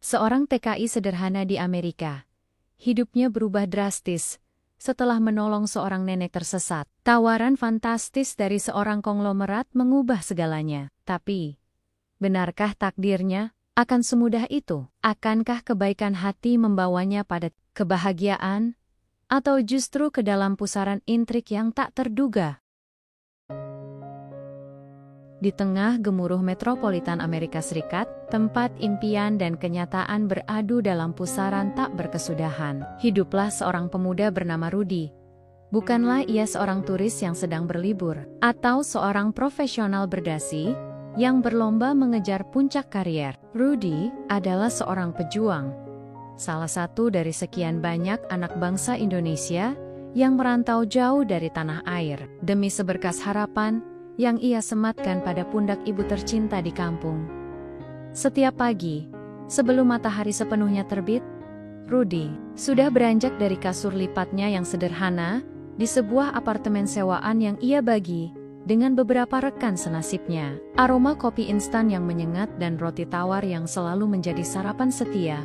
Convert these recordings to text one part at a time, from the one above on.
seorang TKI sederhana di Amerika. Hidupnya berubah drastis setelah menolong seorang nenek tersesat. Tawaran fantastis dari seorang konglomerat mengubah segalanya. Tapi, benarkah takdirnya akan semudah itu? Akankah kebaikan hati membawanya pada kebahagiaan? Atau justru ke dalam pusaran intrik yang tak terduga? Di tengah gemuruh metropolitan Amerika Serikat, tempat impian dan kenyataan beradu dalam pusaran tak berkesudahan, hiduplah seorang pemuda bernama Rudy. Bukanlah ia seorang turis yang sedang berlibur, atau seorang profesional berdasi yang berlomba mengejar puncak karier. Rudy adalah seorang pejuang, salah satu dari sekian banyak anak bangsa Indonesia yang merantau jauh dari tanah air, demi seberkas harapan yang ia sematkan pada pundak ibu tercinta di kampung. Setiap pagi, sebelum matahari sepenuhnya terbit, Rudy sudah beranjak dari kasur lipatnya yang sederhana di sebuah apartemen sewaan yang ia bagi dengan beberapa rekan senasibnya. Aroma kopi instan yang menyengat dan roti tawar yang selalu menjadi sarapan setia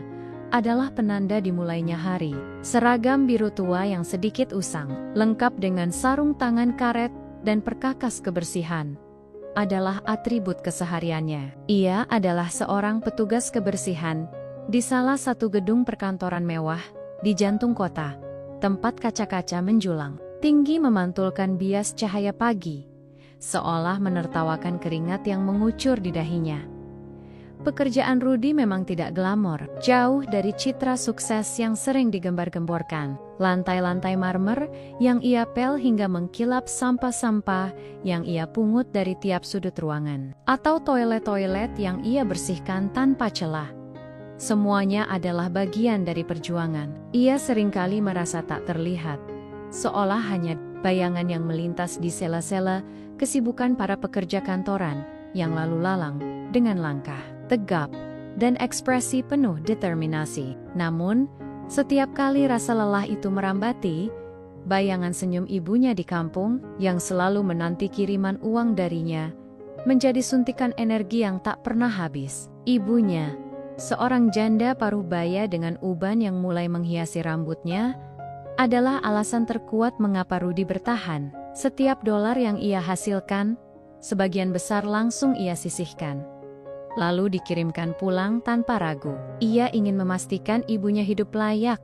adalah penanda dimulainya hari. Seragam biru tua yang sedikit usang, lengkap dengan sarung tangan karet dan perkakas kebersihan, adalah atribut kesehariannya. Ia adalah seorang petugas kebersihan di salah satu gedung perkantoran mewah di jantung kota, tempat kaca-kaca menjulang tinggi memantulkan bias cahaya pagi, seolah menertawakan keringat yang mengucur di dahinya. Pekerjaan Rudy memang tidak glamor, jauh dari citra sukses yang sering digembar-gemborkan. Lantai-lantai marmer yang ia pel hingga mengkilap sampah-sampah yang ia pungut dari tiap sudut ruangan, atau toilet-toilet yang ia bersihkan tanpa celah. Semuanya adalah bagian dari perjuangan. Ia seringkali merasa tak terlihat, seolah hanya bayangan yang melintas di sela-sela kesibukan para pekerja kantoran yang lalu lalang dengan langkah tegap dan ekspresi penuh determinasi. Namun, setiap kali rasa lelah itu merambati, bayangan senyum ibunya di kampung yang selalu menanti kiriman uang darinya menjadi suntikan energi yang tak pernah habis. Ibunya, seorang janda paruh baya dengan uban yang mulai menghiasi rambutnya, adalah alasan terkuat mengapa Rudy bertahan. Setiap dolar yang ia hasilkan, sebagian besar langsung ia sisihkan, lalu dikirimkan pulang tanpa ragu. Ia ingin memastikan ibunya hidup layak,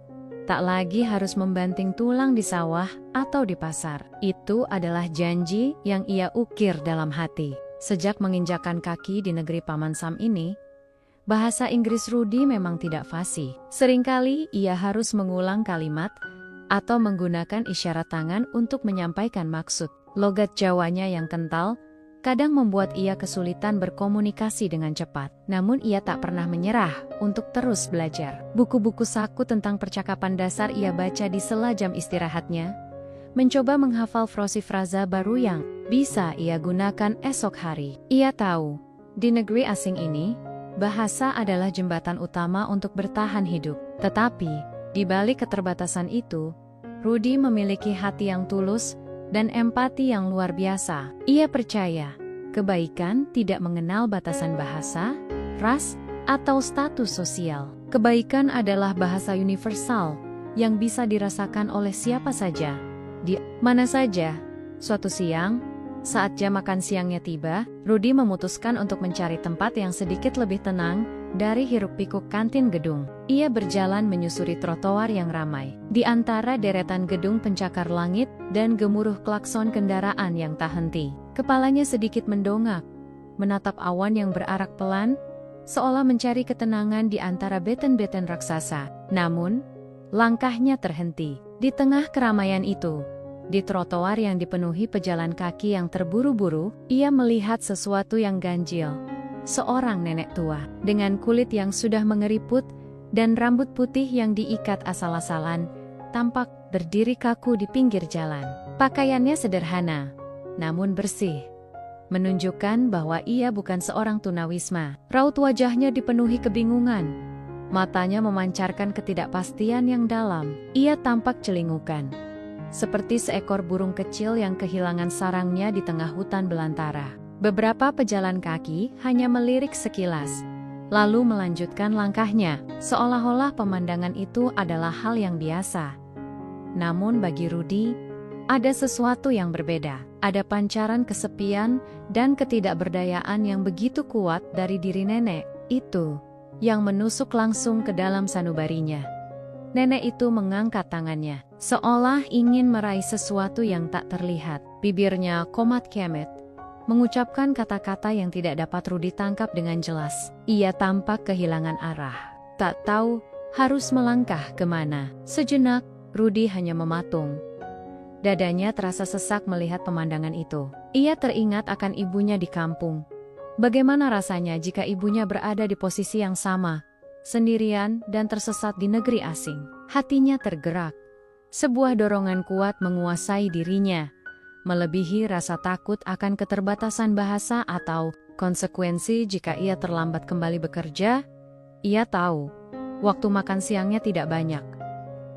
tak lagi harus membanting tulang di sawah atau di pasar. Itu adalah janji yang ia ukir dalam hati. Sejak menginjakan kaki di negeri Paman Sam ini, bahasa Inggris Rudy memang tidak fasih. Seringkali ia harus mengulang kalimat atau menggunakan isyarat tangan untuk menyampaikan maksud. Logat Jawanya yang kental kadang membuat ia kesulitan berkomunikasi dengan cepat. Namun ia tak pernah menyerah untuk terus belajar. Buku-buku saku tentang percakapan dasar ia baca di sela jam istirahatnya, mencoba menghafal frasa baru yang bisa ia gunakan esok hari. Ia tahu, di negeri asing ini, bahasa adalah jembatan utama untuk bertahan hidup. Tetapi, di balik keterbatasan itu, Rudy memiliki hati yang tulus dan empati yang luar biasa. Ia percaya, kebaikan tidak mengenal batasan bahasa, ras, atau status sosial. Kebaikan adalah bahasa universal yang bisa dirasakan oleh siapa saja, di mana saja. Suatu siang, saat jam makan siangnya tiba, Rudy memutuskan untuk mencari tempat yang sedikit lebih tenang dari hiruk-pikuk kantin gedung. Ia berjalan menyusuri trotoar yang ramai, di antara deretan gedung pencakar langit dan gemuruh klakson kendaraan yang tak henti. Kepalanya sedikit mendongak, menatap awan yang berarak pelan, seolah mencari ketenangan di antara beten-beten raksasa. Namun, langkahnya terhenti. Di tengah keramaian itu, di trotoar yang dipenuhi pejalan kaki yang terburu-buru, ia melihat sesuatu yang ganjil. Seorang nenek tua, dengan kulit yang sudah mengeriput dan rambut putih yang diikat asal-asalan, tampak berdiri kaku di pinggir jalan. Pakaiannya sederhana, namun bersih, menunjukkan bahwa ia bukan seorang tunawisma. Raut wajahnya dipenuhi kebingungan, matanya memancarkan ketidakpastian yang dalam. Ia tampak celingukan, seperti seekor burung kecil yang kehilangan sarangnya di tengah hutan belantara. Beberapa pejalan kaki hanya melirik sekilas, lalu melanjutkan langkahnya, seolah-olah pemandangan itu adalah hal yang biasa. Namun bagi Rudy, ada sesuatu yang berbeda. Ada pancaran kesepian dan ketidakberdayaan yang begitu kuat dari diri nenek itu, yang menusuk langsung ke dalam sanubarinya. Nenek itu mengangkat tangannya, seolah ingin meraih sesuatu yang tak terlihat. Bibirnya komat kemet, mengucapkan kata-kata yang tidak dapat Rudy tangkap dengan jelas. Ia tampak kehilangan arah, tak tahu harus melangkah kemana. Sejenak, Rudy hanya mematung. Dadanya terasa sesak melihat pemandangan itu. Ia teringat akan ibunya di kampung. Bagaimana rasanya jika ibunya berada di posisi yang sama, sendirian dan tersesat di negeri asing. Hatinya tergerak. Sebuah dorongan kuat menguasai dirinya, melebihi rasa takut akan keterbatasan bahasa atau konsekuensi jika ia terlambat kembali bekerja. Ia tahu, waktu makan siangnya tidak banyak.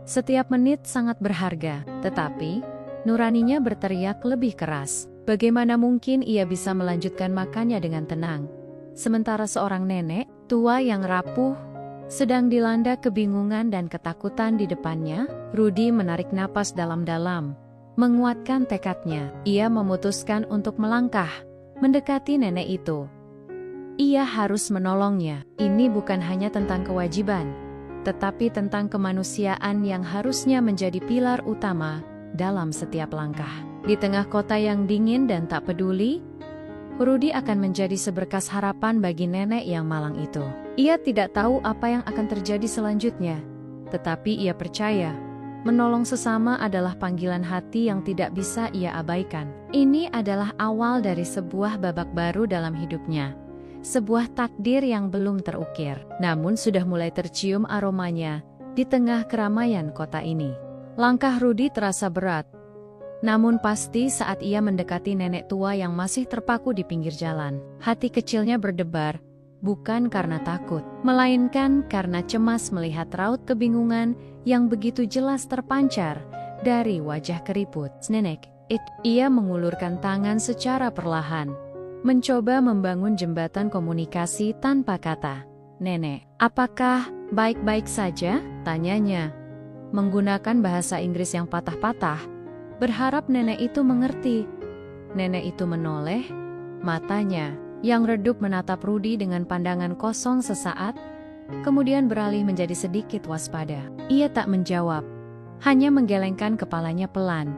Setiap menit sangat berharga, tetapi nuraninya berteriak lebih keras. Bagaimana mungkin ia bisa melanjutkan makannya dengan tenang? Sementara seorang nenek tua yang rapuh sedang dilanda kebingungan dan ketakutan di depannya. Rudy menarik napas dalam-dalam, menguatkan tekadnya. Ia memutuskan untuk melangkah, mendekati nenek itu. Ia harus menolongnya. Ini bukan hanya tentang kewajiban, tetapi tentang kemanusiaan yang harusnya menjadi pilar utama dalam setiap langkah. Di tengah kota yang dingin dan tak peduli, Rudy akan menjadi seberkas harapan bagi nenek yang malang itu. Ia tidak tahu apa yang akan terjadi selanjutnya, tetapi ia percaya menolong sesama adalah panggilan hati yang tidak bisa ia abaikan. Ini adalah awal dari sebuah babak baru dalam hidupnya, sebuah takdir yang belum terukir, namun sudah mulai tercium aromanya di tengah keramaian kota ini. Langkah Rudy terasa berat, namun pasti saat ia mendekati nenek tua yang masih terpaku di pinggir jalan. Hati kecilnya berdebar, bukan karena takut, melainkan karena cemas melihat raut kebingungan yang begitu jelas terpancar dari wajah keriput nenek itu. Ia mengulurkan tangan secara perlahan, mencoba membangun jembatan komunikasi tanpa kata. "Nenek, apakah baik-baik saja?" tanyanya, menggunakan bahasa Inggris yang patah-patah, berharap nenek itu mengerti. Nenek itu menoleh, matanya yang redup menatap Rudy dengan pandangan kosong sesaat, kemudian beralih menjadi sedikit waspada. Ia tak menjawab, hanya menggelengkan kepalanya pelan,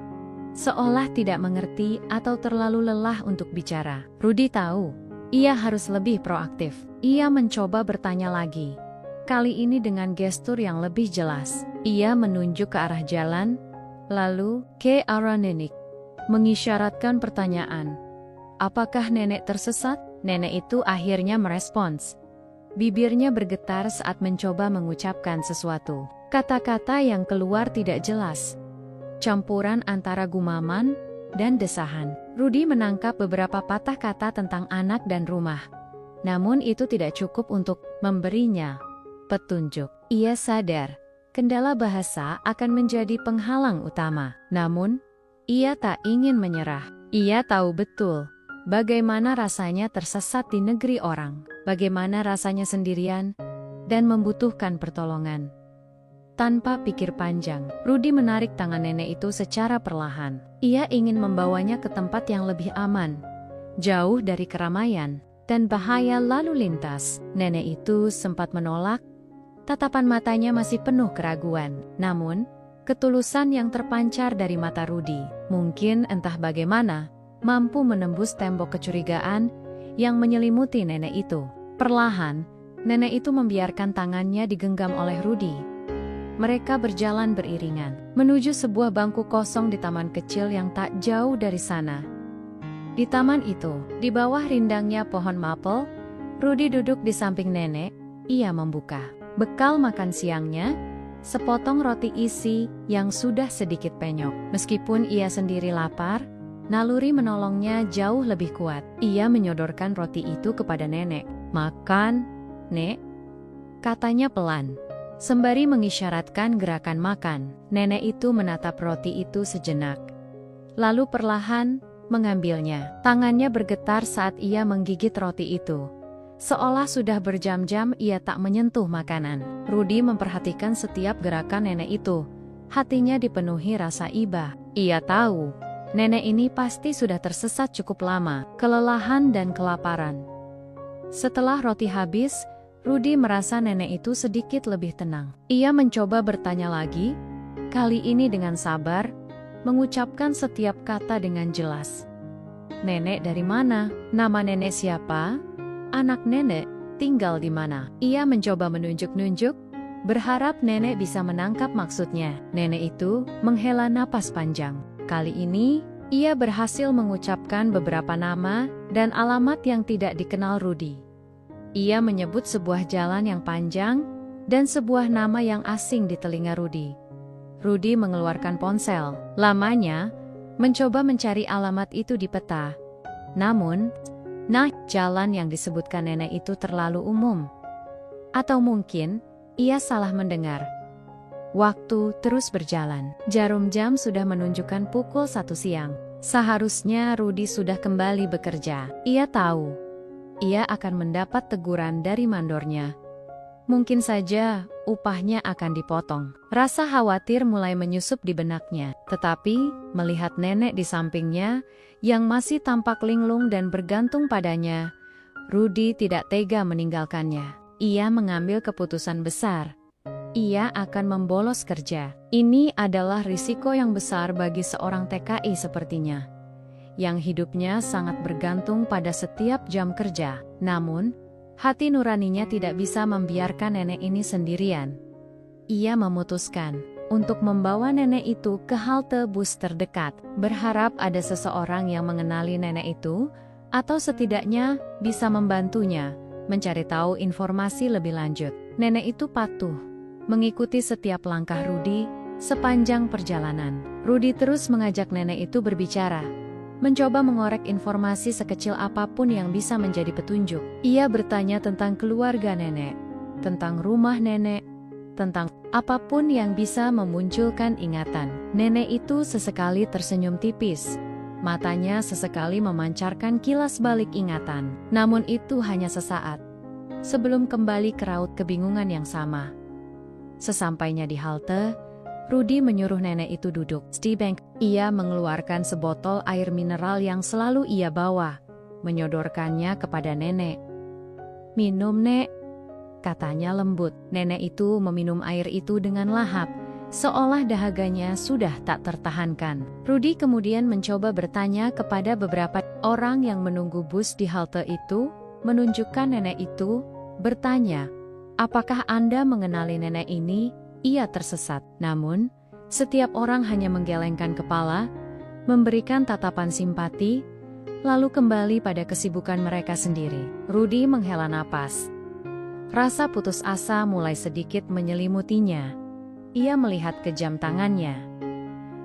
seolah tidak mengerti atau terlalu lelah untuk bicara. Rudy tahu, ia harus lebih proaktif. Ia mencoba bertanya lagi, kali ini dengan gestur yang lebih jelas. Ia menunjuk ke arah jalan, lalu ke arah nenek, mengisyaratkan pertanyaan. Apakah nenek tersesat? Nenek itu akhirnya merespons. Bibirnya bergetar saat mencoba mengucapkan sesuatu. Kata-kata yang keluar tidak jelas, campuran antara gumaman dan desahan. Rudy menangkap beberapa patah kata tentang anak dan rumah, namun itu tidak cukup untuk memberinya petunjuk. Ia sadar kendala bahasa akan menjadi penghalang utama, namun ia tak ingin menyerah. Ia tahu betul bagaimana rasanya tersesat di negeri orang, bagaimana rasanya sendirian dan membutuhkan pertolongan. Tanpa pikir panjang, Rudy menarik tangan nenek itu secara perlahan. Ia ingin membawanya ke tempat yang lebih aman, jauh dari keramaian dan bahaya lalu lintas. Nenek itu sempat menolak, tatapan matanya masih penuh keraguan. Namun, ketulusan yang terpancar dari mata Rudy, mungkin entah bagaimana, mampu menembus tembok kecurigaan yang menyelimuti nenek itu. Perlahan, nenek itu membiarkan tangannya digenggam oleh Rudy. Mereka berjalan beriringan, menuju sebuah bangku kosong di taman kecil yang tak jauh dari sana. Di taman itu, di bawah rindangnya pohon maple, Rudy duduk di samping nenek. Ia membuka bekal makan siangnya, sepotong roti isi yang sudah sedikit penyok. Meskipun ia sendiri lapar, naluri menolongnya jauh lebih kuat. Ia menyodorkan roti itu kepada nenek. "Makan, Nek," katanya pelan, sembari mengisyaratkan gerakan makan. Nenek itu menatap roti itu sejenak, lalu perlahan mengambilnya. Tangannya bergetar saat ia menggigit roti itu, seolah sudah berjam-jam ia tak menyentuh makanan. Rudy memperhatikan setiap gerakan nenek itu. Hatinya dipenuhi rasa iba. Ia tahu, nenek ini pasti sudah tersesat cukup lama, kelelahan dan kelaparan. Setelah roti habis, Rudy merasa nenek itu sedikit lebih tenang. Ia mencoba bertanya lagi, kali ini dengan sabar, mengucapkan setiap kata dengan jelas. Nenek dari mana? Nama nenek siapa? Anak nenek tinggal di mana? Ia mencoba menunjuk-nunjuk, berharap nenek bisa menangkap maksudnya. Nenek itu menghela napas panjang. Kali ini, ia berhasil mengucapkan beberapa nama dan alamat yang tidak dikenal Rudy. Ia menyebut sebuah jalan yang panjang dan sebuah nama yang asing di telinga Rudy. Rudy mengeluarkan ponsel. Lamanya, mencoba mencari alamat itu di peta. Namun, jalan yang disebutkan nenek itu terlalu umum. Atau mungkin, ia salah mendengar. Waktu terus berjalan. Jarum jam sudah menunjukkan pukul 1 siang. Seharusnya Rudy sudah kembali bekerja. Ia tahu, ia akan mendapat teguran dari mandornya. Mungkin saja upahnya akan dipotong. Rasa khawatir mulai menyusup di benaknya. Tetapi, melihat nenek di sampingnya, yang masih tampak linglung dan bergantung padanya, Rudy tidak tega meninggalkannya. Ia mengambil keputusan besar. Ia akan membolos kerja. Ini adalah risiko yang besar bagi seorang TKI sepertinya, yang hidupnya sangat bergantung pada setiap jam kerja. Namun, hati nuraninya tidak bisa membiarkan nenek ini sendirian. Ia memutuskan untuk membawa nenek itu ke halte bus terdekat, berharap ada seseorang yang mengenali nenek itu, atau setidaknya bisa membantunya mencari tahu informasi lebih lanjut. Nenek itu patuh, mengikuti setiap langkah Rudy sepanjang perjalanan. Rudy terus mengajak nenek itu berbicara, mencoba mengorek informasi sekecil apapun yang bisa menjadi petunjuk. Ia bertanya tentang keluarga nenek, tentang rumah nenek, tentang apapun yang bisa memunculkan ingatan. Nenek itu sesekali tersenyum tipis. Matanya sesekali memancarkan kilas balik ingatan. Namun itu hanya sesaat, sebelum kembali ke raut kebingungan yang sama. Sesampainya di halte, Rudy menyuruh nenek itu duduk di bank. Ia mengeluarkan sebotol air mineral yang selalu ia bawa, menyodorkannya kepada nenek. "Minum, Nek," katanya lembut. Nenek itu meminum air itu dengan lahap, seolah dahaganya sudah tak tertahankan. Rudy kemudian mencoba bertanya kepada beberapa orang yang menunggu bus di halte itu, menunjukkan nenek itu, bertanya, "Apakah Anda mengenali nenek ini?" Ia tersesat. Namun, setiap orang hanya menggelengkan kepala, memberikan tatapan simpati, lalu kembali pada kesibukan mereka sendiri. Rudy menghela napas. Rasa putus asa mulai sedikit menyelimutinya. Ia melihat ke jam tangannya.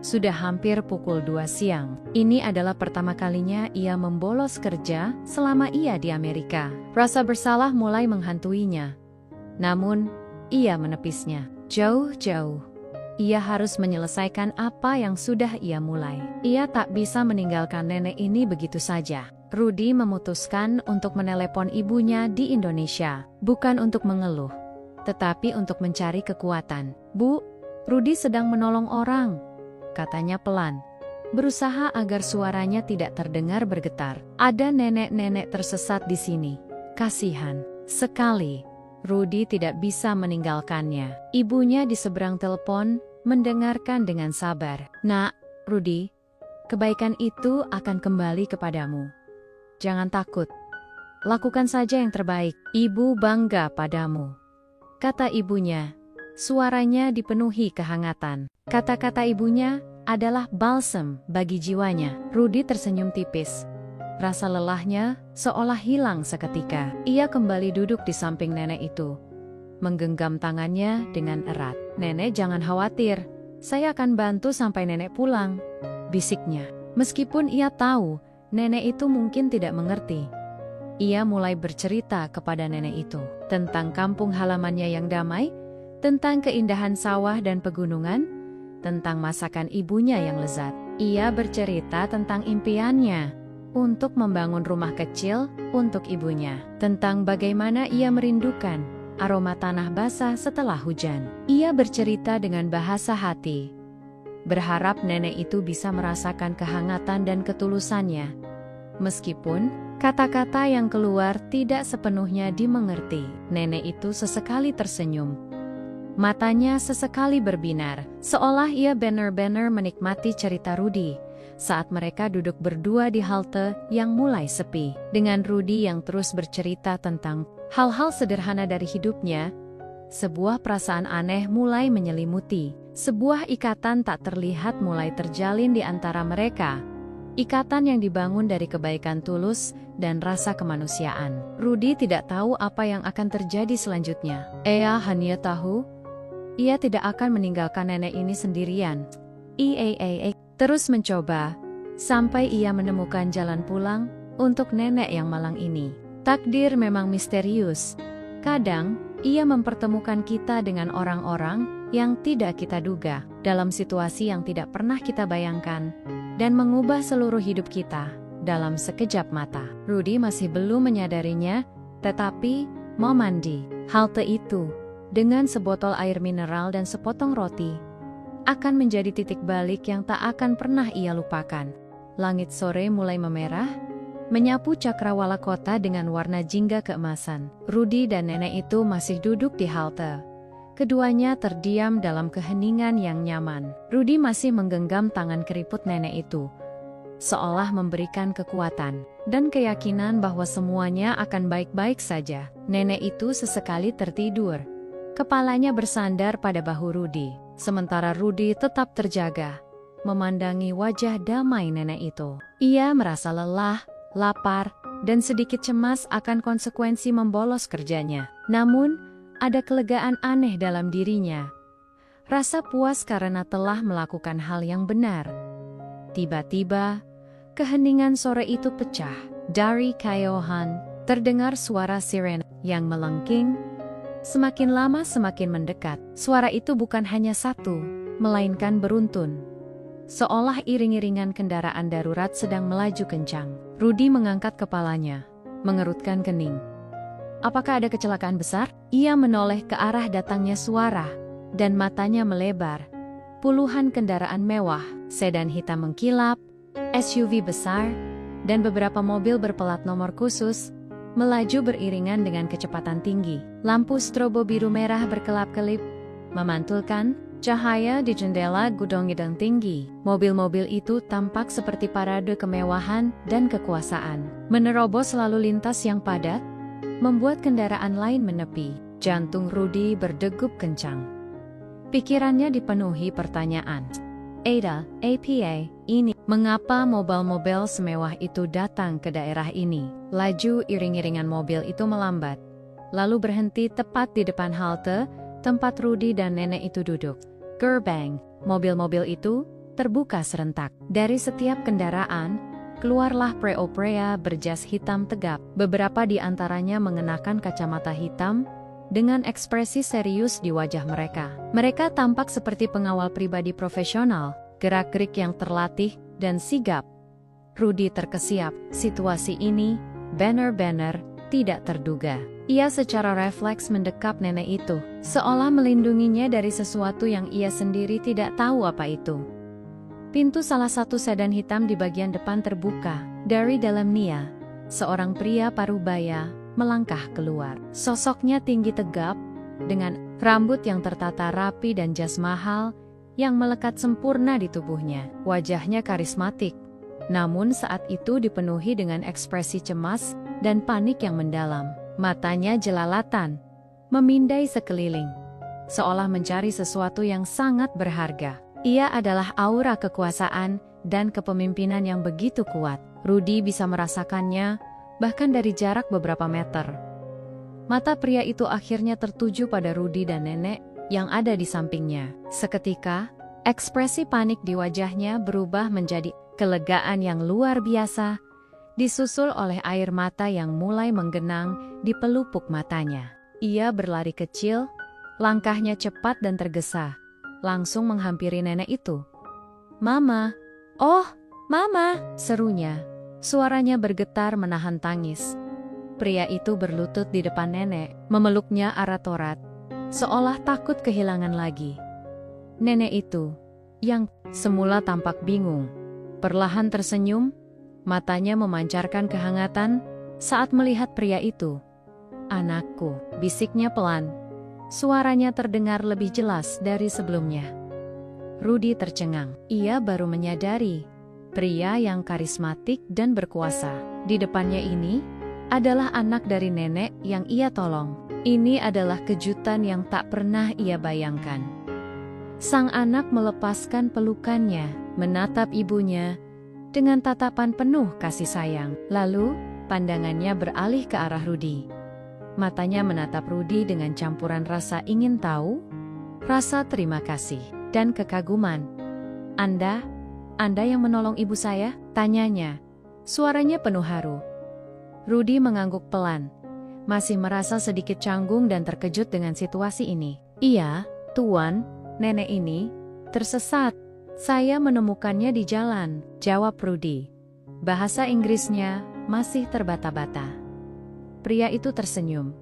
Sudah hampir pukul 2 siang. Ini adalah pertama kalinya ia membolos kerja selama ia di Amerika. Rasa bersalah mulai menghantuinya. Namun, ia menepisnya. Jauh-jauh, ia harus menyelesaikan apa yang sudah ia mulai. Ia tak bisa meninggalkan nenek ini begitu saja. Rudy memutuskan untuk menelepon ibunya di Indonesia, bukan untuk mengeluh, tetapi untuk mencari kekuatan. "Bu, Rudy sedang menolong orang," katanya pelan, berusaha agar suaranya tidak terdengar bergetar. "Ada nenek-nenek tersesat di sini. Kasihan sekali." Rudy tidak bisa meninggalkannya. Ibunya di seberang telepon, mendengarkan dengan sabar. "Nak, Rudy, kebaikan itu akan kembali kepadamu. Jangan takut. Lakukan saja yang terbaik. Ibu bangga padamu," kata ibunya. Suaranya dipenuhi kehangatan. Kata-kata ibunya adalah balsam bagi jiwanya. Rudy tersenyum tipis. Rasa lelahnya seolah hilang seketika. Ia kembali duduk di samping nenek itu, menggenggam tangannya dengan erat. "Nenek, jangan khawatir. Saya akan bantu sampai nenek pulang," bisiknya. Meskipun ia tahu nenek itu mungkin tidak mengerti. Ia mulai bercerita kepada nenek itu tentang kampung halamannya yang damai, tentang keindahan sawah dan pegunungan, tentang masakan ibunya yang lezat. Ia bercerita tentang impiannya, untuk membangun rumah kecil untuk ibunya. Tentang bagaimana ia merindukan aroma tanah basah setelah hujan. Ia bercerita dengan bahasa hati, berharap nenek itu bisa merasakan kehangatan dan ketulusannya. Meskipun kata-kata yang keluar tidak sepenuhnya dimengerti, nenek itu sesekali tersenyum. Matanya sesekali berbinar, seolah ia benar-benar menikmati cerita Rudy saat mereka duduk berdua di halte yang mulai sepi. Dengan Rudy yang terus bercerita tentang hal-hal sederhana dari hidupnya, sebuah perasaan aneh mulai menyelimuti. Sebuah ikatan tak terlihat mulai terjalin di antara mereka. Ikatan yang dibangun dari kebaikan tulus dan rasa kemanusiaan. Rudy tidak tahu apa yang akan terjadi selanjutnya. Ia hanya tahu, ia tidak akan meninggalkan nenek ini sendirian. Ia terus mencoba, sampai ia menemukan jalan pulang untuk nenek yang malang ini. Takdir memang misterius. Kadang, ia mempertemukan kita dengan orang-orang yang tidak kita duga, dalam situasi yang tidak pernah kita bayangkan, dan mengubah seluruh hidup kita dalam sekejap mata. Rudy masih belum menyadarinya, tetapi mau mandi. Halte itu, dengan sebotol air mineral dan sepotong roti, akan menjadi titik balik yang tak akan pernah ia lupakan. Langit sore mulai memerah, menyapu cakrawala kota dengan warna jingga keemasan. Rudy dan nenek itu masih duduk di halte. Keduanya terdiam dalam keheningan yang nyaman. Rudy masih menggenggam tangan keriput nenek itu, seolah memberikan kekuatan dan keyakinan bahwa semuanya akan baik-baik saja. Nenek itu sesekali tertidur. Kepalanya bersandar pada bahu Rudy, sementara Rudy tetap terjaga, memandangi wajah damai nenek itu. Ia merasa lelah, lapar, dan sedikit cemas akan konsekuensi membolos kerjanya. Namun, ada kelegaan aneh dalam dirinya. Rasa puas karena telah melakukan hal yang benar. Tiba-tiba, keheningan sore itu pecah. Dari kejauhan, terdengar suara sirene yang melengking. Semakin lama semakin mendekat. Suara itu bukan hanya satu, melainkan beruntun. Seolah iring-iringan kendaraan darurat sedang melaju kencang. Rudy mengangkat kepalanya, mengerutkan kening. Apakah ada kecelakaan besar? Ia menoleh ke arah datangnya suara, dan matanya melebar. Puluhan kendaraan mewah, sedan hitam mengkilap, SUV besar, dan beberapa mobil berpelat nomor khusus, melaju beriringan dengan kecepatan tinggi. Lampu strobo biru merah berkelap-kelip, memantulkan cahaya di jendela gudang-gudang tinggi. Mobil-mobil itu tampak seperti parade kemewahan dan kekuasaan. Menerobos lalu lintas yang padat, membuat kendaraan lain menepi. Jantung Rudy berdegup kencang. Pikirannya dipenuhi pertanyaan. Apa ini? Mengapa mobil-mobil semewah itu datang ke daerah ini? Laju iring-iringan mobil itu melambat, lalu berhenti tepat di depan halte, tempat Rudy dan nenek itu duduk. Gerbang mobil-mobil itu terbuka serentak. Dari setiap kendaraan, keluarlah pria berjas hitam tegap. Beberapa di antaranya mengenakan kacamata hitam, dengan ekspresi serius di wajah mereka. Mereka tampak seperti pengawal pribadi profesional, gerak-gerik yang terlatih dan sigap. Rudy terkesiap. Situasi ini benar-benar tidak terduga. Ia secara refleks mendekap nenek itu, seolah melindunginya dari sesuatu yang ia sendiri tidak tahu apa itu. Pintu salah satu sedan hitam di bagian depan terbuka. Dari dalamnya, seorang pria parubaya melangkah keluar. Sosoknya tinggi tegap, dengan rambut yang tertata rapi dan jas mahal yang melekat sempurna di tubuhnya. Wajahnya karismatik, namun saat itu dipenuhi dengan ekspresi cemas dan panik yang mendalam. Matanya jelalatan, memindai sekeliling, seolah mencari sesuatu yang sangat berharga. Ia adalah aura kekuasaan dan kepemimpinan yang begitu kuat. Rudy bisa merasakannya, bahkan dari jarak beberapa meter. Mata pria itu akhirnya tertuju pada Rudy dan nenek yang ada di sampingnya. Seketika, ekspresi panik di wajahnya berubah menjadi kelegaan yang luar biasa, disusul oleh air mata yang mulai menggenang di pelupuk matanya. Ia berlari kecil, langkahnya cepat dan tergesa, langsung menghampiri nenek itu. "Mama, oh, Mama!" serunya. Suaranya bergetar menahan tangis. Pria itu berlutut di depan nenek, memeluknya erat-erat, seolah takut kehilangan lagi. Nenek itu, yang semula tampak bingung, perlahan tersenyum, matanya memancarkan kehangatan saat melihat pria itu. "Anakku," bisiknya pelan. Suaranya terdengar lebih jelas dari sebelumnya. Rudy tercengang. Ia baru menyadari, pria yang karismatik dan berkuasa di depannya ini adalah anak dari nenek yang ia tolong. Ini adalah kejutan yang tak pernah ia bayangkan. Sang anak melepaskan pelukannya, menatap ibunya dengan tatapan penuh kasih sayang. Lalu, pandangannya beralih ke arah Rudy. Matanya menatap Rudy dengan campuran rasa ingin tahu, rasa terima kasih, dan kekaguman. Anda yang menolong ibu saya?" tanyanya. Suaranya penuh haru. Rudy mengangguk pelan, masih merasa sedikit canggung dan terkejut dengan situasi ini. "Iya, Tuan, nenek ini tersesat. Saya menemukannya di jalan," jawab Rudy. Bahasa Inggrisnya masih terbata-bata. Pria itu tersenyum.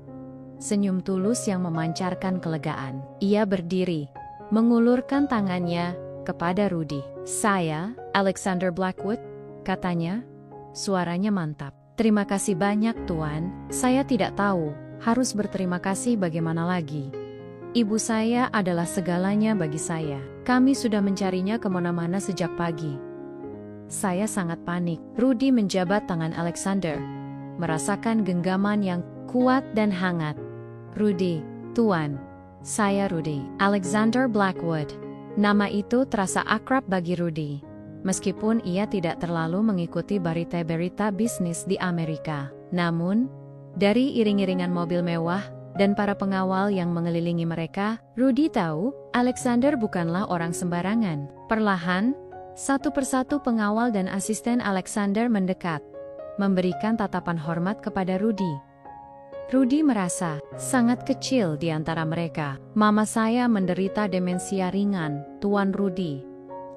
Senyum tulus yang memancarkan kelegaan. Ia berdiri, mengulurkan tangannya kepada Rudy. "Saya, Alexander Blackwood," katanya. Suaranya mantap. "Terima kasih banyak, Tuan. Saya tidak tahu harus berterima kasih bagaimana lagi. Ibu saya adalah segalanya bagi saya. Kami sudah mencarinya kemana-mana sejak pagi." "Saya sangat panik." Rudy menjabat tangan Alexander, merasakan genggaman yang kuat dan hangat. "Rudy, Tuan. Saya Rudy. Alexander Blackwood." Nama itu terasa akrab bagi Rudy, meskipun ia tidak terlalu mengikuti berita-berita bisnis di Amerika. Namun, dari iring-iringan mobil mewah dan para pengawal yang mengelilingi mereka, Rudy tahu Alexander bukanlah orang sembarangan. Perlahan, satu persatu pengawal dan asisten Alexander mendekat, memberikan tatapan hormat kepada Rudy. Rudy merasa sangat kecil di antara mereka. "Mama saya menderita demensia ringan, Tuan Rudy,"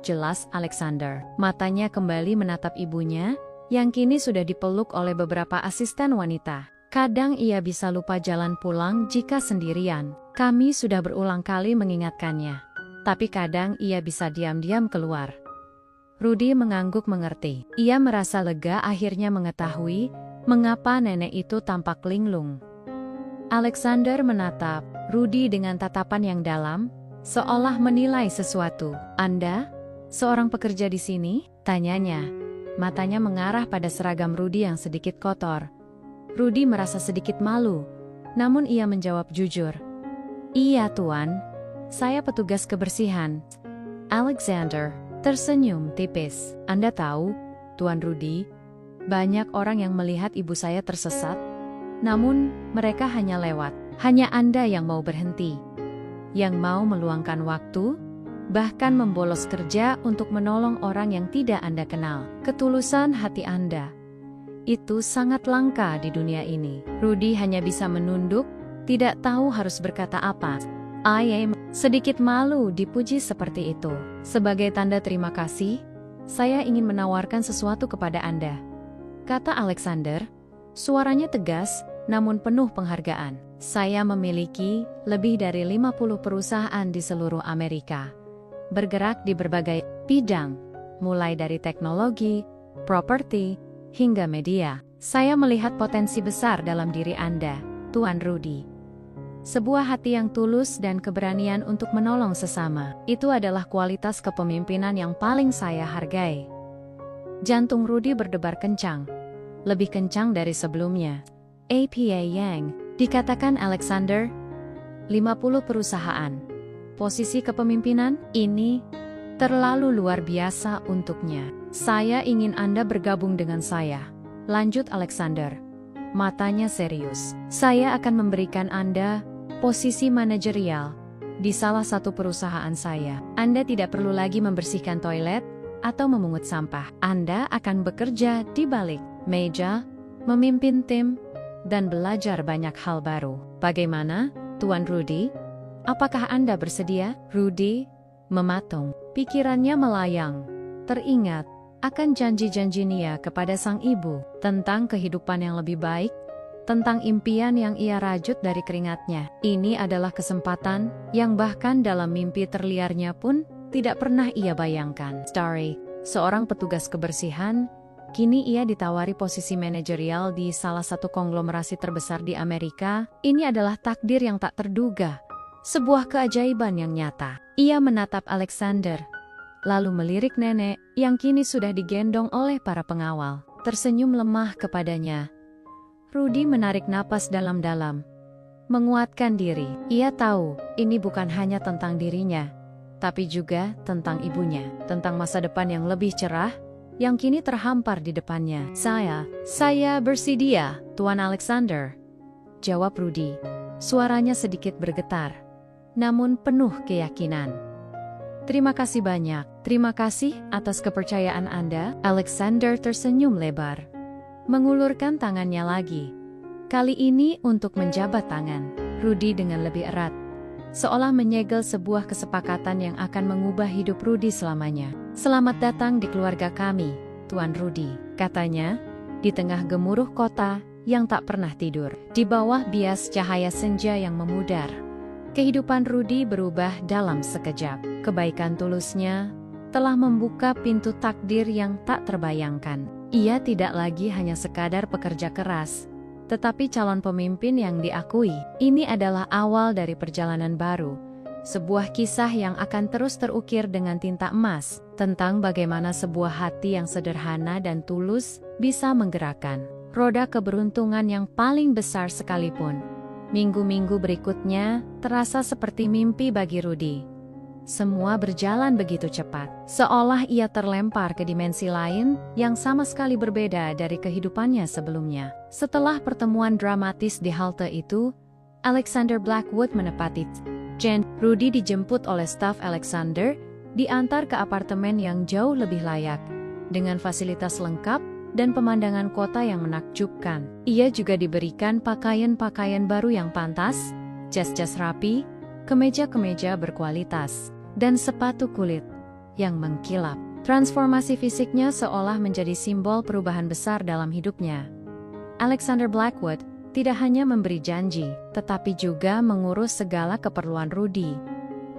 jelas Alexander. Matanya kembali menatap ibunya, yang kini sudah dipeluk oleh beberapa asisten wanita. "Kadang ia bisa lupa jalan pulang jika sendirian. Kami sudah berulang kali mengingatkannya. Tapi kadang ia bisa diam-diam keluar." Rudy mengangguk mengerti. Ia merasa lega akhirnya mengetahui mengapa nenek itu tampak linglung. Alexander menatap Rudy dengan tatapan yang dalam, seolah menilai sesuatu. "Anda, seorang pekerja di sini?" tanyanya. Matanya mengarah pada seragam Rudy yang sedikit kotor. Rudy merasa sedikit malu, namun ia menjawab jujur. "Iya, Tuan. Saya petugas kebersihan." Alexander tersenyum tipis. "Anda tahu, Tuan Rudy, banyak orang yang melihat ibu saya tersesat, namun mereka hanya lewat. Hanya Anda yang mau berhenti, yang mau meluangkan waktu, bahkan membolos kerja untuk menolong orang yang tidak Anda kenal. Ketulusan hati Anda, itu sangat langka di dunia ini." Rudy hanya bisa menunduk, tidak tahu harus berkata apa. "I am sedikit malu dipuji seperti itu. Sebagai tanda terima kasih, saya ingin menawarkan sesuatu kepada Anda," kata Alexander. Suaranya tegas, namun penuh penghargaan. "Saya memiliki lebih dari 50 perusahaan di seluruh Amerika, bergerak di berbagai bidang, mulai dari teknologi, properti, hingga media. Saya melihat potensi besar dalam diri Anda, Tuan Rudy. Sebuah hati yang tulus dan keberanian untuk menolong sesama, itu adalah kualitas kepemimpinan yang paling saya hargai." Jantung Rudy berdebar kencang, lebih kencang dari sebelumnya. "Apa yang dikatakan Alexander? 50 perusahaan. Posisi kepemimpinan ini terlalu luar biasa untuknya. Saya ingin Anda bergabung dengan saya," lanjut Alexander. Matanya serius. "Saya akan memberikan Anda posisi manajerial di salah satu perusahaan saya. Anda tidak perlu lagi membersihkan toilet atau memungut sampah. Anda akan bekerja di balik meja, memimpin tim, dan belajar banyak hal baru. Bagaimana, Tuan Rudy? Apakah Anda bersedia?" Rudy mematung. Pikirannya melayang. Teringat akan janji-janji Nia kepada sang ibu, tentang kehidupan yang lebih baik, tentang impian yang ia rajut dari keringatnya. Ini adalah kesempatan yang bahkan dalam mimpi terliarnya pun tidak pernah ia bayangkan. Starry, seorang petugas kebersihan, kini ia ditawari posisi manajerial di salah satu konglomerasi terbesar di Amerika. Ini adalah takdir yang tak terduga, sebuah keajaiban yang nyata. Ia menatap Alexander, lalu melirik nenek yang kini sudah digendong oleh para pengawal, tersenyum lemah kepadanya. Rudy menarik napas dalam-dalam, menguatkan diri. Ia tahu ini bukan hanya tentang dirinya, tapi juga tentang ibunya, tentang masa depan yang lebih cerah yang kini terhampar di depannya. Saya bersedia, Tuan Alexander, jawab Rudy. Suaranya sedikit bergetar, namun penuh keyakinan. Terima kasih banyak. Terima kasih atas kepercayaan Anda. Alexander tersenyum lebar, mengulurkan tangannya lagi. Kali ini untuk menjabat tangan Rudy dengan lebih erat, seolah menyegel sebuah kesepakatan yang akan mengubah hidup Rudy selamanya. Selamat datang di keluarga kami, Tuan Rudy, katanya, di tengah gemuruh kota yang tak pernah tidur. Di bawah bias cahaya senja yang memudar, kehidupan Rudy berubah dalam sekejap. Kebaikan tulusnya telah membuka pintu takdir yang tak terbayangkan. Ia tidak lagi hanya sekadar pekerja keras, tetapi calon pemimpin yang diakui. Ini adalah awal dari perjalanan baru, sebuah kisah yang akan terus terukir dengan tinta emas, tentang bagaimana sebuah hati yang sederhana dan tulus bisa menggerakkan roda keberuntungan yang paling besar sekalipun. Minggu-minggu berikutnya terasa seperti mimpi bagi Rudy. Semua berjalan begitu cepat, seolah ia terlempar ke dimensi lain yang sama sekali berbeda dari kehidupannya sebelumnya. Setelah pertemuan dramatis di halte itu, Alexander Blackwood menepati Rudy dijemput oleh staf Alexander, diantar ke apartemen yang jauh lebih layak, dengan fasilitas lengkap dan pemandangan kota yang menakjubkan. Ia juga diberikan pakaian-pakaian baru yang pantas, jas-jas rapi, kemeja-kemeja berkualitas, dan sepatu kulit yang mengkilap. Transformasi fisiknya seolah menjadi simbol perubahan besar dalam hidupnya. Alexander Blackwood tidak hanya memberi janji, tetapi juga mengurus segala keperluan Rudy,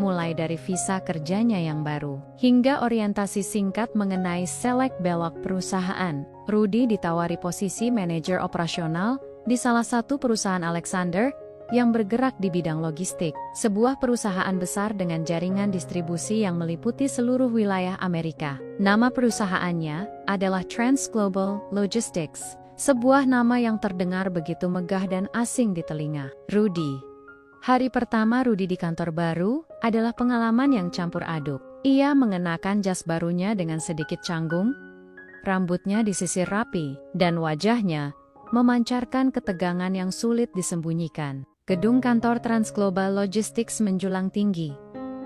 mulai dari visa kerjanya yang baru, hingga orientasi singkat mengenai selek belok perusahaan. Rudy ditawari posisi manajer operasional di salah satu perusahaan Alexander yang bergerak di bidang logistik, sebuah perusahaan besar dengan jaringan distribusi yang meliputi seluruh wilayah Amerika. Nama perusahaannya adalah Trans Global Logistics, sebuah nama yang terdengar begitu megah dan asing di telinga Rudy. Hari pertama Rudy di kantor baru adalah pengalaman yang campur aduk. Ia mengenakan jas barunya dengan sedikit canggung, rambutnya disisir rapi, dan wajahnya memancarkan ketegangan yang sulit disembunyikan. Gedung kantor Trans Global Logistics menjulang tinggi,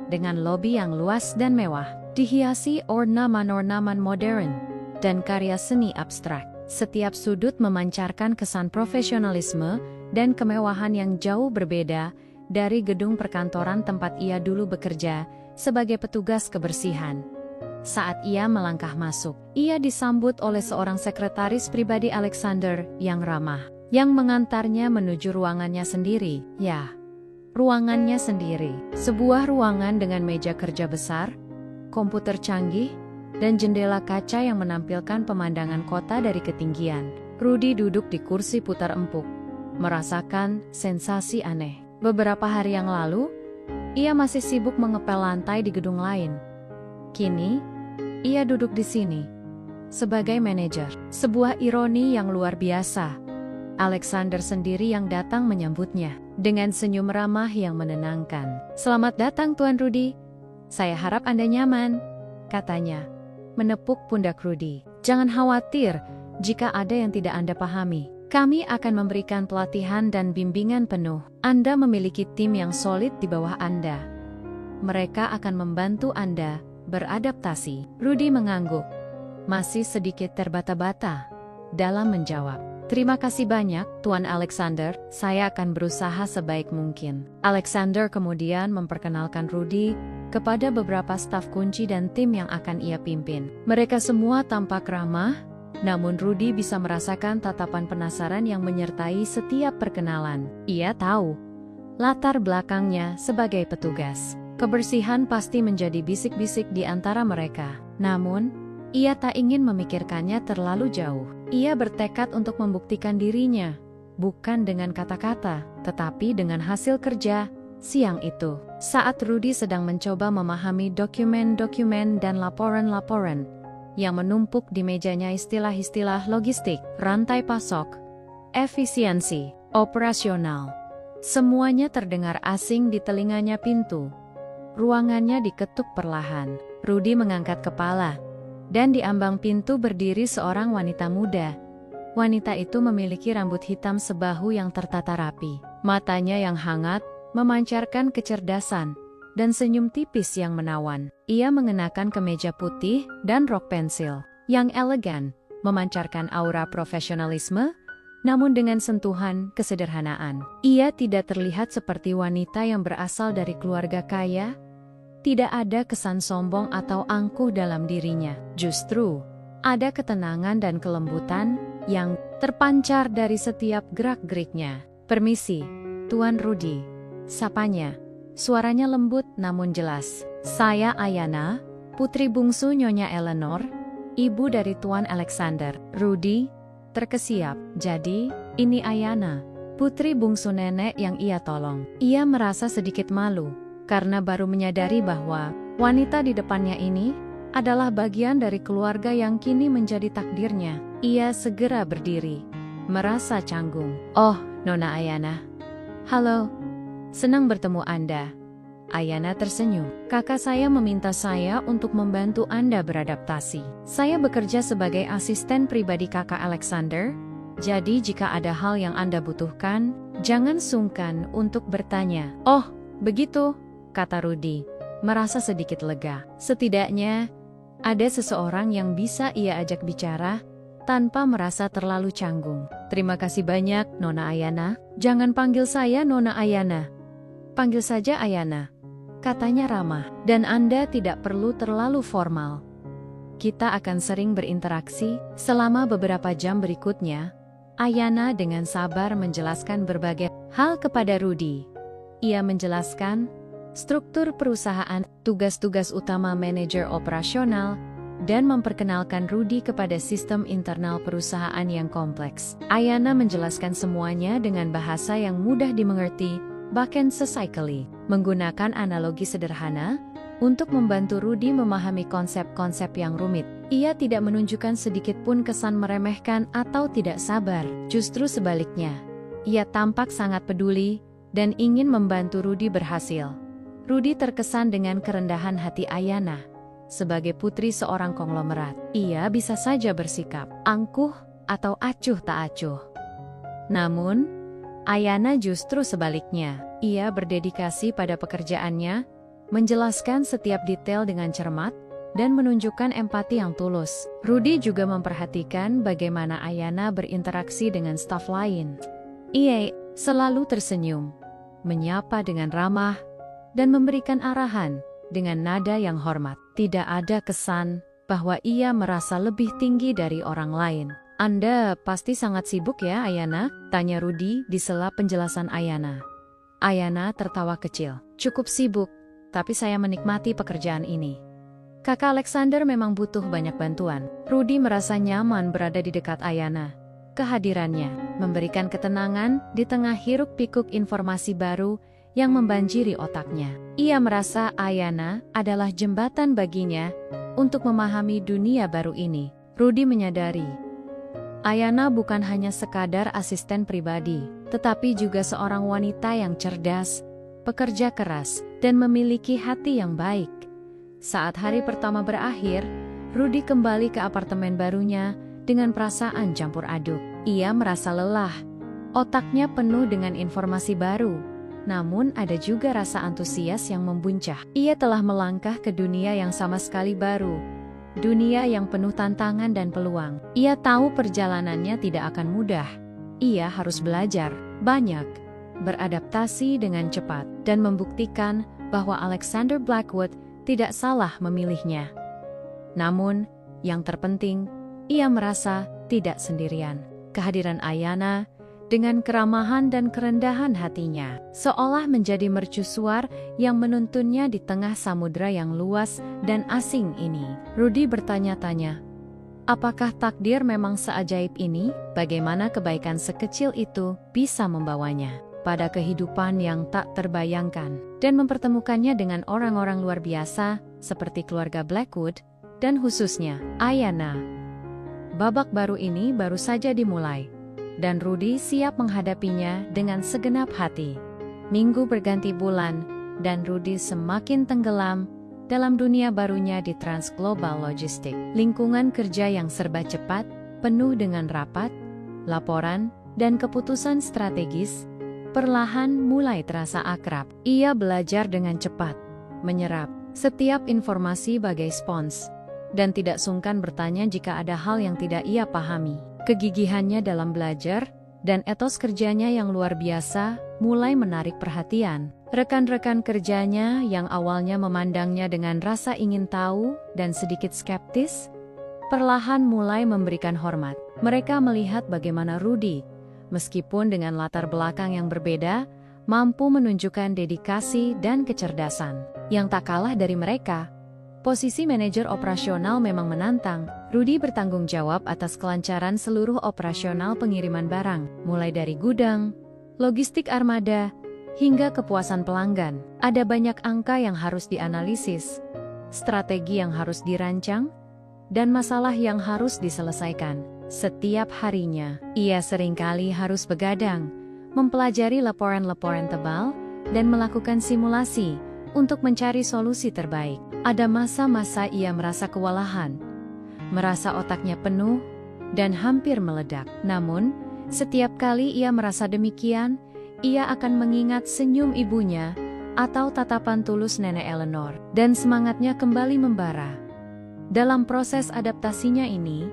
dengan lobi yang luas dan mewah, dihiasi ornaman-ornaman modern dan karya seni abstrak. Setiap sudut memancarkan kesan profesionalisme dan kemewahan yang jauh berbeda dari gedung perkantoran tempat ia dulu bekerja sebagai petugas kebersihan. Saat ia melangkah masuk, ia disambut oleh seorang sekretaris pribadi Alexander yang ramah, yang mengantarnya menuju ruangannya sendiri. Ya, ruangannya sendiri. Sebuah ruangan dengan meja kerja besar, komputer canggih, dan jendela kaca yang menampilkan pemandangan kota dari ketinggian. Rudy duduk di kursi putar empuk, merasakan sensasi aneh. Beberapa hari yang lalu, ia masih sibuk mengepel lantai di gedung lain. Kini, ia duduk di sini sebagai manajer. Sebuah ironi yang luar biasa. Alexander sendiri yang datang menyambutnya dengan senyum ramah yang menenangkan. "Selamat datang, Tuan Rudy. Saya harap Anda nyaman," katanya, menepuk pundak Rudy. "Jangan khawatir jika ada yang tidak Anda pahami. Kami akan memberikan pelatihan dan bimbingan penuh. Anda memiliki tim yang solid di bawah Anda. Mereka akan membantu Anda beradaptasi." Rudy mengangguk, masih sedikit terbata-bata dalam menjawab. "Terima kasih banyak, Tuan Alexander. Saya akan berusaha sebaik mungkin." Alexander kemudian memperkenalkan Rudy kepada beberapa staf kunci dan tim yang akan ia pimpin. Mereka semua tampak ramah, namun Rudy bisa merasakan tatapan penasaran yang menyertai setiap perkenalan. Ia tahu latar belakangnya sebagai petugas. Kebersihan pasti menjadi bisik-bisik di antara mereka. Namun, ia tak ingin memikirkannya terlalu jauh. Ia bertekad untuk membuktikan dirinya, bukan dengan kata-kata, tetapi dengan hasil kerja. Siang itu, saat Rudy sedang mencoba memahami dokumen-dokumen dan laporan-laporan yang menumpuk di mejanya, istilah-istilah logistik, rantai pasok, efisiensi, operasional, semuanya terdengar asing di telinganya. Pintu ruangannya diketuk perlahan. Rudy mengangkat kepala, dan di ambang pintu berdiri seorang wanita muda. Wanita itu memiliki rambut hitam sebahu yang tertata rapi, matanya yang hangat memancarkan kecerdasan, dan senyum tipis yang menawan. Ia mengenakan kemeja putih dan rok pensil yang elegan, memancarkan aura profesionalisme, namun dengan sentuhan kesederhanaan. Ia tidak terlihat seperti wanita yang berasal dari keluarga kaya. Tidak ada kesan sombong atau angkuh dalam dirinya. Justru, ada ketenangan dan kelembutan yang terpancar dari setiap gerak-geriknya. "Permisi, Tuan Rudy," sapanya. Suaranya lembut namun jelas. "Saya Ayana, putri bungsu Nyonya Eleanor, ibu dari Tuan Alexander." Rudy terkesiap. Jadi, ini Ayana, putri bungsu nenek yang ia tolong. Ia merasa sedikit malu, karena baru menyadari bahwa wanita di depannya ini adalah bagian dari keluarga yang kini menjadi takdirnya. Ia segera berdiri, merasa canggung. "Oh, Nona Ayana. Halo. Senang bertemu Anda." Ayana tersenyum. "Kakak saya meminta saya untuk membantu Anda beradaptasi. Saya bekerja sebagai asisten pribadi kakak Alexander, jadi jika ada hal yang Anda butuhkan, jangan sungkan untuk bertanya." "Oh, begitu," kata Rudy, merasa sedikit lega. Setidaknya, ada seseorang yang bisa ia ajak bicara tanpa merasa terlalu canggung. "Terima kasih banyak, Nona Ayana." "Jangan panggil saya Nona Ayana. Panggil saja Ayana," katanya ramah. "Dan Anda tidak perlu terlalu formal. Kita akan sering berinteraksi." Selama beberapa jam berikutnya, Ayana dengan sabar menjelaskan berbagai hal kepada Rudy. Ia menjelaskan struktur perusahaan, tugas-tugas utama manajer operasional, dan memperkenalkan Rudy kepada sistem internal perusahaan yang kompleks. Ayana menjelaskan semuanya dengan bahasa yang mudah dimengerti, bahkan sesekali menggunakan analogi sederhana untuk membantu Rudy memahami konsep-konsep yang rumit. Ia tidak menunjukkan sedikit pun kesan meremehkan atau tidak sabar. Justru sebaliknya, ia tampak sangat peduli dan ingin membantu Rudy berhasil. Rudy terkesan dengan kerendahan hati Ayana. Sebagai putri seorang konglomerat, ia bisa saja bersikap angkuh atau acuh tak acuh. Namun, Ayana justru sebaliknya. Ia berdedikasi pada pekerjaannya, menjelaskan setiap detail dengan cermat, dan menunjukkan empati yang tulus. Rudy juga memperhatikan bagaimana Ayana berinteraksi dengan staf lain. Ia selalu tersenyum, menyapa dengan ramah, dan memberikan arahan dengan nada yang hormat. Tidak ada kesan bahwa ia merasa lebih tinggi dari orang lain. "Anda pasti sangat sibuk ya, Ayana?" tanya Rudy di sela penjelasan Ayana. Ayana tertawa kecil. "Cukup sibuk, tapi saya menikmati pekerjaan ini. Kakak Alexander memang butuh banyak bantuan." Rudy merasa nyaman berada di dekat Ayana. Kehadirannya memberikan ketenangan di tengah hiruk-pikuk informasi baru yang membanjiri otaknya. Ia merasa Ayana adalah jembatan baginya untuk memahami dunia baru ini. Rudy menyadari Ayana bukan hanya sekadar asisten pribadi, tetapi juga seorang wanita yang cerdas, pekerja keras, dan memiliki hati yang baik. Saat hari pertama berakhir, Rudy kembali ke apartemen barunya dengan perasaan campur aduk. Ia merasa lelah, otaknya penuh dengan informasi baru, namun ada juga rasa antusias yang membuncah. Ia telah melangkah ke dunia yang sama sekali baru. Dunia yang penuh tantangan dan peluang. Ia tahu perjalanannya tidak akan mudah. Ia harus belajar banyak, beradaptasi dengan cepat, dan membuktikan bahwa Alexander Blackwood tidak salah memilihnya. Namun, yang terpenting, ia merasa tidak sendirian. Kehadiran Ayanna dengan keramahan dan kerendahan hatinya, seolah menjadi mercusuar yang menuntunnya di tengah samudera yang luas dan asing ini. Rudy bertanya-tanya, apakah takdir memang seajaib ini? Bagaimana kebaikan sekecil itu bisa membawanya pada kehidupan yang tak terbayangkan dan mempertemukannya dengan orang-orang luar biasa seperti keluarga Blackwood dan khususnya Ayanna. Babak baru ini baru saja dimulai, dan Rudy siap menghadapinya dengan segenap hati. Minggu berganti bulan, dan Rudy semakin tenggelam dalam dunia barunya di Trans Global Logistics. Lingkungan kerja yang serba cepat, penuh dengan rapat, laporan, dan keputusan strategis, perlahan mulai terasa akrab. Ia belajar dengan cepat, menyerap setiap informasi bagai spons, dan tidak sungkan bertanya jika ada hal yang tidak ia pahami. Kegigihannya dalam belajar dan etos kerjanya yang luar biasa mulai menarik perhatian. Rekan-rekan kerjanya yang awalnya memandangnya dengan rasa ingin tahu dan sedikit skeptis, perlahan mulai memberikan hormat. Mereka melihat bagaimana Rudy, meskipun dengan latar belakang yang berbeda, mampu menunjukkan dedikasi dan kecerdasan yang tak kalah dari mereka. Posisi manajer operasional memang menantang. Rudy bertanggung jawab atas kelancaran seluruh operasional pengiriman barang, mulai dari gudang, logistik armada, hingga kepuasan pelanggan. Ada banyak angka yang harus dianalisis, strategi yang harus dirancang, dan masalah yang harus diselesaikan. Setiap harinya, ia seringkali harus begadang, mempelajari laporan-laporan tebal, dan melakukan simulasi untuk mencari solusi terbaik. Ada masa-masa ia merasa kewalahan, merasa otaknya penuh, dan hampir meledak. Namun, setiap kali ia merasa demikian, ia akan mengingat senyum ibunya atau tatapan tulus nenek Eleanor, dan semangatnya kembali membara. Dalam proses adaptasinya ini,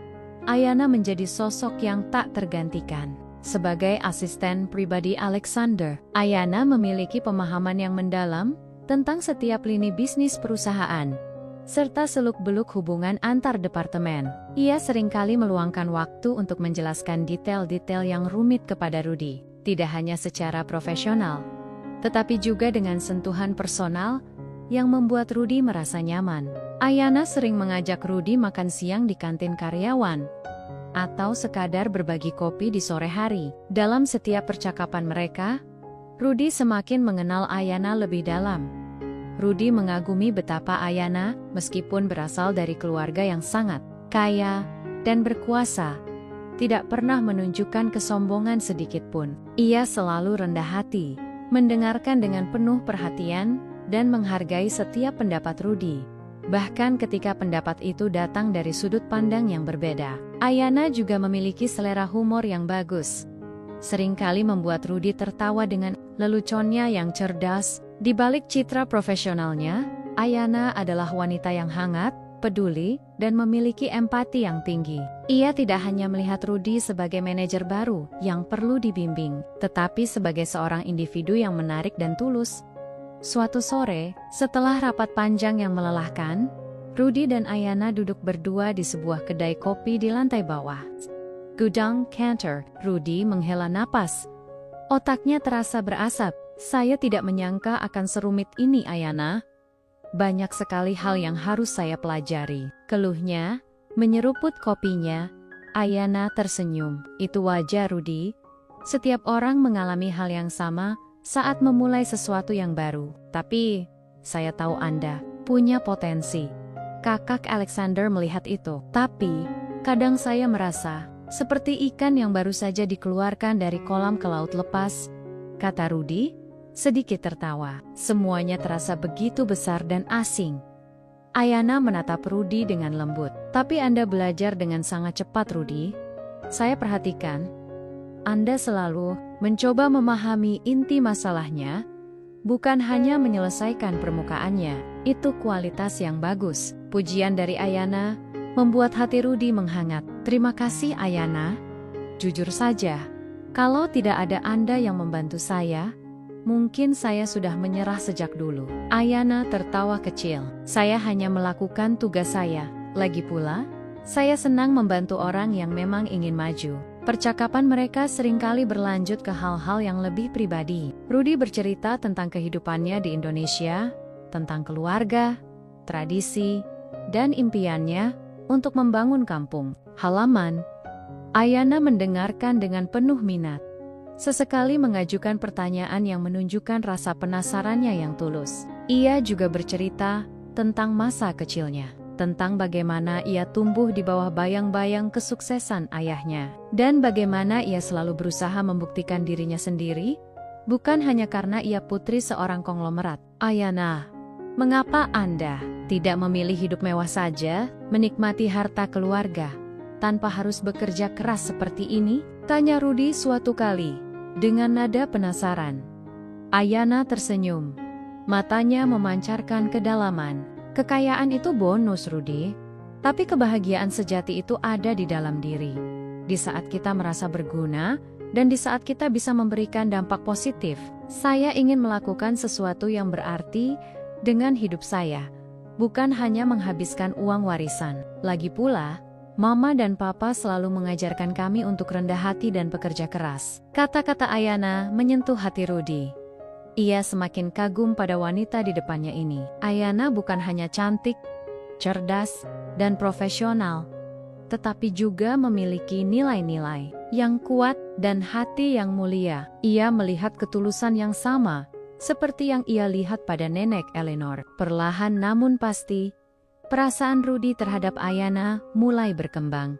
Ayanna menjadi sosok yang tak tergantikan. Sebagai asisten pribadi Alexander, Ayanna memiliki pemahaman yang mendalam tentang setiap lini bisnis perusahaan, serta seluk-beluk hubungan antar departemen. Ia seringkali meluangkan waktu untuk menjelaskan detail-detail yang rumit kepada Rudy, tidak hanya secara profesional, tetapi juga dengan sentuhan personal yang membuat Rudy merasa nyaman. Ayanna sering mengajak Rudy makan siang di kantin karyawan, atau sekadar berbagi kopi di sore hari. Dalam setiap percakapan mereka, Rudy semakin mengenal Ayanna lebih dalam. Rudy mengagumi betapa Ayanna, meskipun berasal dari keluarga yang sangat kaya dan berkuasa, tidak pernah menunjukkan kesombongan sedikitpun. Ia selalu rendah hati, mendengarkan dengan penuh perhatian, dan menghargai setiap pendapat Rudy. Bahkan ketika pendapat itu datang dari sudut pandang yang berbeda. Ayanna juga memiliki selera humor yang bagus, seringkali membuat Rudy tertawa dengan leluconnya yang cerdas. Di balik citra profesionalnya, Ayanna adalah wanita yang hangat, peduli, dan memiliki empati yang tinggi. Ia tidak hanya melihat Rudy sebagai manajer baru yang perlu dibimbing, tetapi sebagai seorang individu yang menarik dan tulus. Suatu sore, setelah rapat panjang yang melelahkan, Rudy dan Ayanna duduk berdua di sebuah kedai kopi di lantai bawah gudang Cantor. Rudy menghela napas. Otaknya terasa berasap. Saya tidak menyangka akan serumit ini, Ayanna. Banyak sekali hal yang harus saya pelajari, keluhnya, menyeruput kopinya. Ayanna tersenyum. Itu wajar, Rudy. Setiap orang mengalami hal yang sama saat memulai sesuatu yang baru. Tapi, saya tahu Anda punya potensi. Kakak Alexander melihat itu. Tapi, kadang saya merasa seperti ikan yang baru saja dikeluarkan dari kolam ke laut lepas, kata Rudy, sedikit tertawa. Semuanya terasa begitu besar dan asing. Ayanna menatap Rudy dengan lembut. Tapi Anda belajar dengan sangat cepat, Rudy. Saya perhatikan, Anda selalu mencoba memahami inti masalahnya, bukan hanya menyelesaikan permukaannya. Itu kualitas yang bagus. Pujian dari Ayanna membuat hati Rudy menghangat. Terima kasih, Ayanna. Jujur saja, kalau tidak ada Anda yang membantu saya Mungkin saya sudah menyerah sejak dulu. Ayana tertawa kecil. Saya hanya melakukan tugas saya. Lagi pula, saya senang membantu orang yang memang ingin maju. Percakapan mereka seringkali berlanjut ke hal-hal yang lebih pribadi. Rudy bercerita tentang kehidupannya di Indonesia, tentang keluarga, tradisi, dan impiannya untuk membangun kampung halaman. Ayana mendengarkan dengan penuh minat. Sesekali mengajukan pertanyaan yang menunjukkan rasa penasarannya yang tulus. Ia juga bercerita tentang masa kecilnya, tentang bagaimana ia tumbuh di bawah bayang-bayang kesuksesan ayahnya, dan bagaimana ia selalu berusaha membuktikan dirinya sendiri, bukan hanya karena ia putri seorang konglomerat. Ayana, mengapa Anda tidak memilih hidup mewah saja, menikmati harta keluarga, tanpa harus bekerja keras seperti ini? Tanya Rudy suatu kali, dengan nada penasaran. Ayana tersenyum. Matanya memancarkan kedalaman. Kekayaan itu bonus, Rudy. Tapi kebahagiaan sejati itu ada di dalam diri. Di saat kita merasa berguna, dan di saat kita bisa memberikan dampak positif. Saya ingin melakukan sesuatu yang berarti dengan hidup saya, bukan hanya menghabiskan uang warisan. Lagi pula, Mama dan Papa selalu mengajarkan kami untuk rendah hati dan bekerja keras. Kata-kata Ayana menyentuh hati Rudy. Ia semakin kagum pada wanita di depannya ini. Ayana bukan hanya cantik, cerdas, dan profesional, tetapi juga memiliki nilai-nilai yang kuat dan hati yang mulia. Ia melihat ketulusan yang sama, seperti yang ia lihat pada nenek Eleanor. Perlahan namun pasti, perasaan Rudy terhadap Ayana mulai berkembang.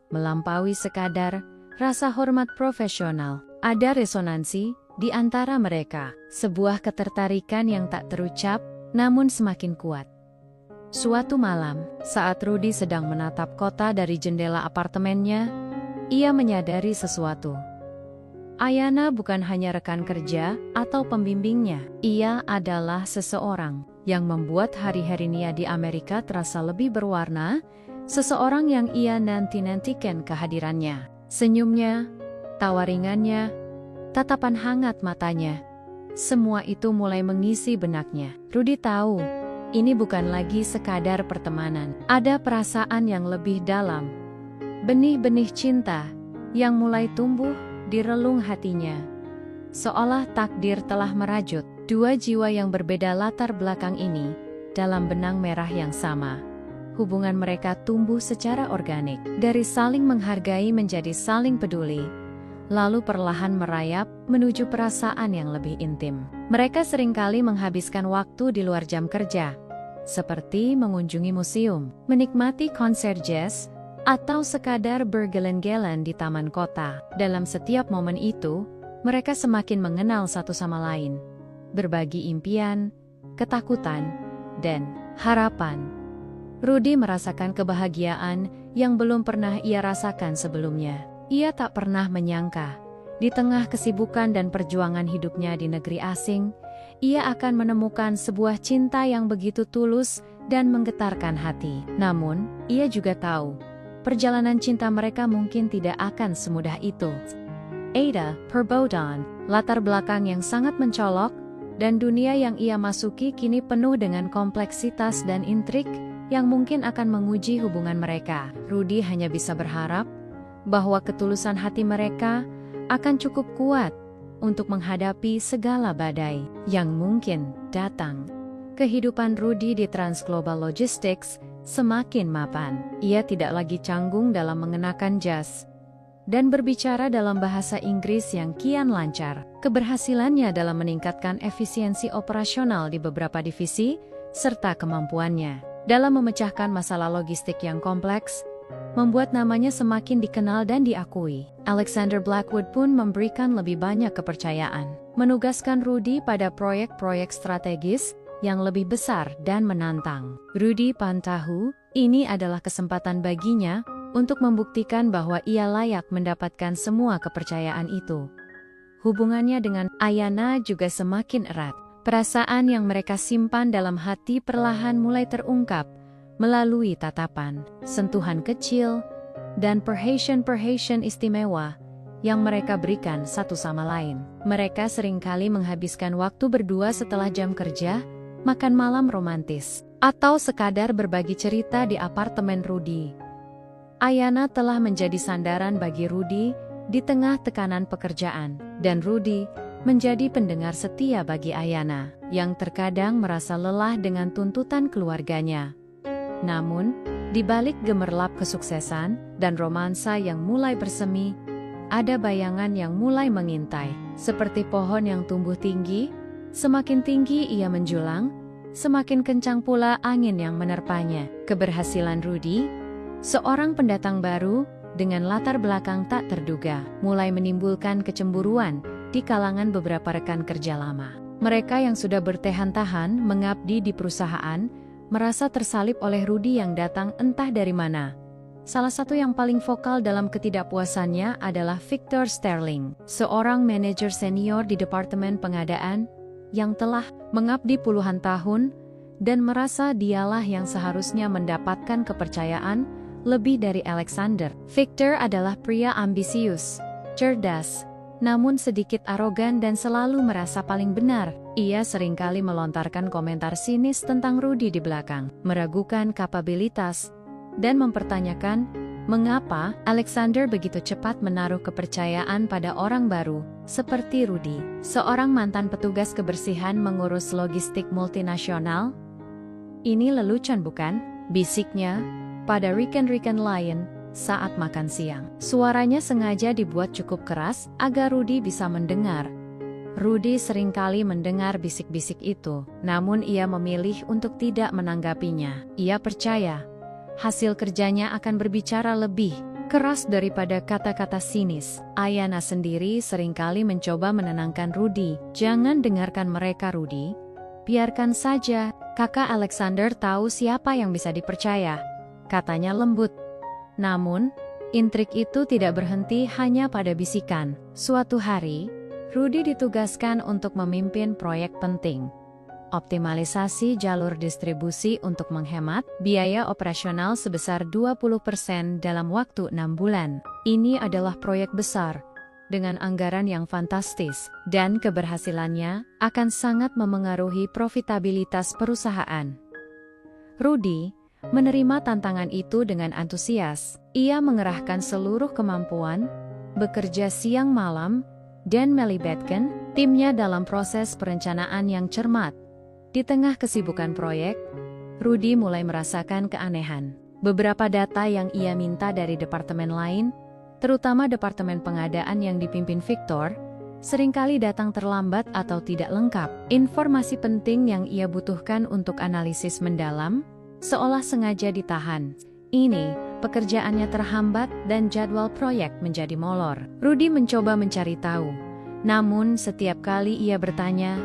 Melampaui sekadar rasa hormat profesional, ada resonansi di antara mereka, sebuah ketertarikan yang tak terucap, namun semakin kuat. Suatu malam, saat Rudy sedang menatap kota dari jendela apartemennya, ia menyadari sesuatu. Ayana bukan hanya rekan kerja atau pembimbingnya, ia adalah seseorang yang membuat hari-hari Nia di Amerika terasa lebih berwarna, seseorang yang ia nanti-nantikan kehadirannya. Senyumnya, tawa ringannya, tatapan hangat matanya, semua itu mulai mengisi benaknya. Rudy tahu, ini bukan lagi sekadar pertemanan. Ada perasaan yang lebih dalam. Benih-benih cinta yang mulai tumbuh di relung hatinya. Seolah takdir telah merajut dua jiwa yang berbeda latar belakang ini dalam benang merah yang sama. Hubungan mereka tumbuh secara organik, dari saling menghargai menjadi saling peduli, lalu perlahan merayap menuju perasaan yang lebih intim. Mereka seringkali menghabiskan waktu di luar jam kerja, seperti mengunjungi museum, menikmati konser jazz, atau sekadar bergeleng-geleng di taman kota. Dalam setiap momen itu, mereka semakin mengenal satu sama lain, berbagi impian, ketakutan, dan harapan. Rudy merasakan kebahagiaan yang belum pernah ia rasakan sebelumnya. Ia tak pernah menyangka, di tengah kesibukan dan perjuangan hidupnya di negeri asing, ia akan menemukan sebuah cinta yang begitu tulus dan menggetarkan hati. Namun, ia juga tahu, perjalanan cinta mereka mungkin tidak akan semudah itu. Ada Perbodon, latar belakang yang sangat mencolok, dan dunia yang ia masuki kini penuh dengan kompleksitas dan intrik yang mungkin akan menguji hubungan mereka. Rudy hanya bisa berharap bahwa ketulusan hati mereka akan cukup kuat untuk menghadapi segala badai yang mungkin datang. Kehidupan Rudy di Transglobal Logistics semakin mapan. Ia tidak lagi canggung dalam mengenakan jas dan berbicara dalam bahasa Inggris yang kian lancar. Keberhasilannya dalam meningkatkan efisiensi operasional di beberapa divisi, serta kemampuannya dalam memecahkan masalah logistik yang kompleks, membuat namanya semakin dikenal dan diakui. Alexander Blackwood pun memberikan lebih banyak kepercayaan, menugaskan Rudy pada proyek-proyek strategis yang lebih besar dan menantang. Rudy Pan tahu, ini adalah kesempatan baginya untuk membuktikan bahwa ia layak mendapatkan semua kepercayaan itu. Hubungannya dengan Ayana juga semakin erat. Perasaan yang mereka simpan dalam hati perlahan mulai terungkap melalui tatapan, sentuhan kecil, dan perhatian istimewa yang mereka berikan satu sama lain. Mereka seringkali menghabiskan waktu berdua setelah jam kerja, makan malam romantis, atau sekadar berbagi cerita di apartemen Rudy. Ayana telah menjadi sandaran bagi Rudy di tengah tekanan pekerjaan, dan Rudy menjadi pendengar setia bagi Ayana, yang terkadang merasa lelah dengan tuntutan keluarganya. Namun, di balik gemerlap kesuksesan dan romansa yang mulai bersemi, ada bayangan yang mulai mengintai, seperti pohon yang tumbuh tinggi. Semakin tinggi ia menjulang, semakin kencang pula angin yang menerpanya. Keberhasilan Rudy, seorang pendatang baru dengan latar belakang tak terduga, mulai menimbulkan kecemburuan di kalangan beberapa rekan kerja lama. Mereka yang sudah bertahan-tahan mengabdi di perusahaan merasa tersalib oleh Rudy yang datang entah dari mana. Salah satu yang paling vokal dalam ketidakpuasannya adalah Victor Sterling, seorang manajer senior di Departemen Pengadaan yang telah mengabdi puluhan tahun dan merasa dialah yang seharusnya mendapatkan kepercayaan lebih dari Alexander. Victor adalah pria ambisius, cerdas, namun sedikit arogan dan selalu merasa paling benar. Ia seringkali melontarkan komentar sinis tentang Rudy di belakang, meragukan kapabilitas, dan mempertanyakan mengapa Alexander begitu cepat menaruh kepercayaan pada orang baru, seperti Rudy, seorang mantan petugas kebersihan mengurus logistik multinasional. "Ini lelucon bukan?" bisiknya pada rekan-rekan lain saat makan siang. Suaranya sengaja dibuat cukup keras agar Rudy bisa mendengar. Rudy seringkali mendengar bisik-bisik itu, namun ia memilih untuk tidak menanggapinya. Ia percaya hasil kerjanya akan berbicara lebih keras daripada kata-kata sinis. Ayana sendiri seringkali mencoba menenangkan Rudy. "Jangan dengarkan mereka, Rudy. Biarkan saja, kakak Alexander tahu siapa yang bisa dipercaya," katanya lembut. Namun, intrik itu tidak berhenti hanya pada bisikan. Suatu hari, Rudy ditugaskan untuk memimpin proyek penting. Optimalisasi jalur distribusi untuk menghemat biaya operasional sebesar 20% dalam waktu 6 bulan. Ini adalah proyek besar, dengan anggaran yang fantastis, dan keberhasilannya akan sangat memengaruhi profitabilitas perusahaan. Rudy menerima tantangan itu dengan antusias. Ia mengerahkan seluruh kemampuan, bekerja siang malam, dan melibatkan timnya dalam proses perencanaan yang cermat. Di tengah kesibukan proyek, Rudy mulai merasakan keanehan. Beberapa data yang ia minta dari departemen lain, terutama departemen pengadaan yang dipimpin Victor, seringkali datang terlambat atau tidak lengkap. Informasi penting yang ia butuhkan untuk analisis mendalam seolah sengaja ditahan. Ini, pekerjaannya terhambat dan jadwal proyek menjadi molor. Rudy mencoba mencari tahu. Namun setiap kali ia bertanya,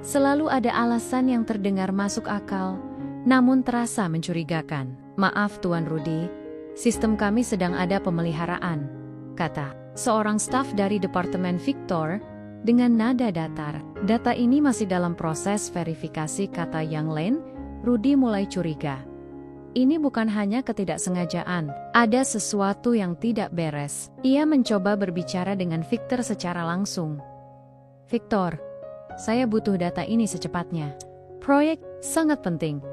selalu ada alasan yang terdengar masuk akal, namun terasa mencurigakan. "Maaf Tuan Rudy, sistem kami sedang ada pemeliharaan," kata seorang staf dari Departemen Victor dengan nada datar. "Data ini masih dalam proses verifikasi," kata yang lain. Rudy mulai curiga. Ini bukan hanya ketidaksengajaan, ada sesuatu yang tidak beres. Ia mencoba berbicara dengan Victor secara langsung. "Victor, saya butuh data ini secepatnya. Proyek sangat penting."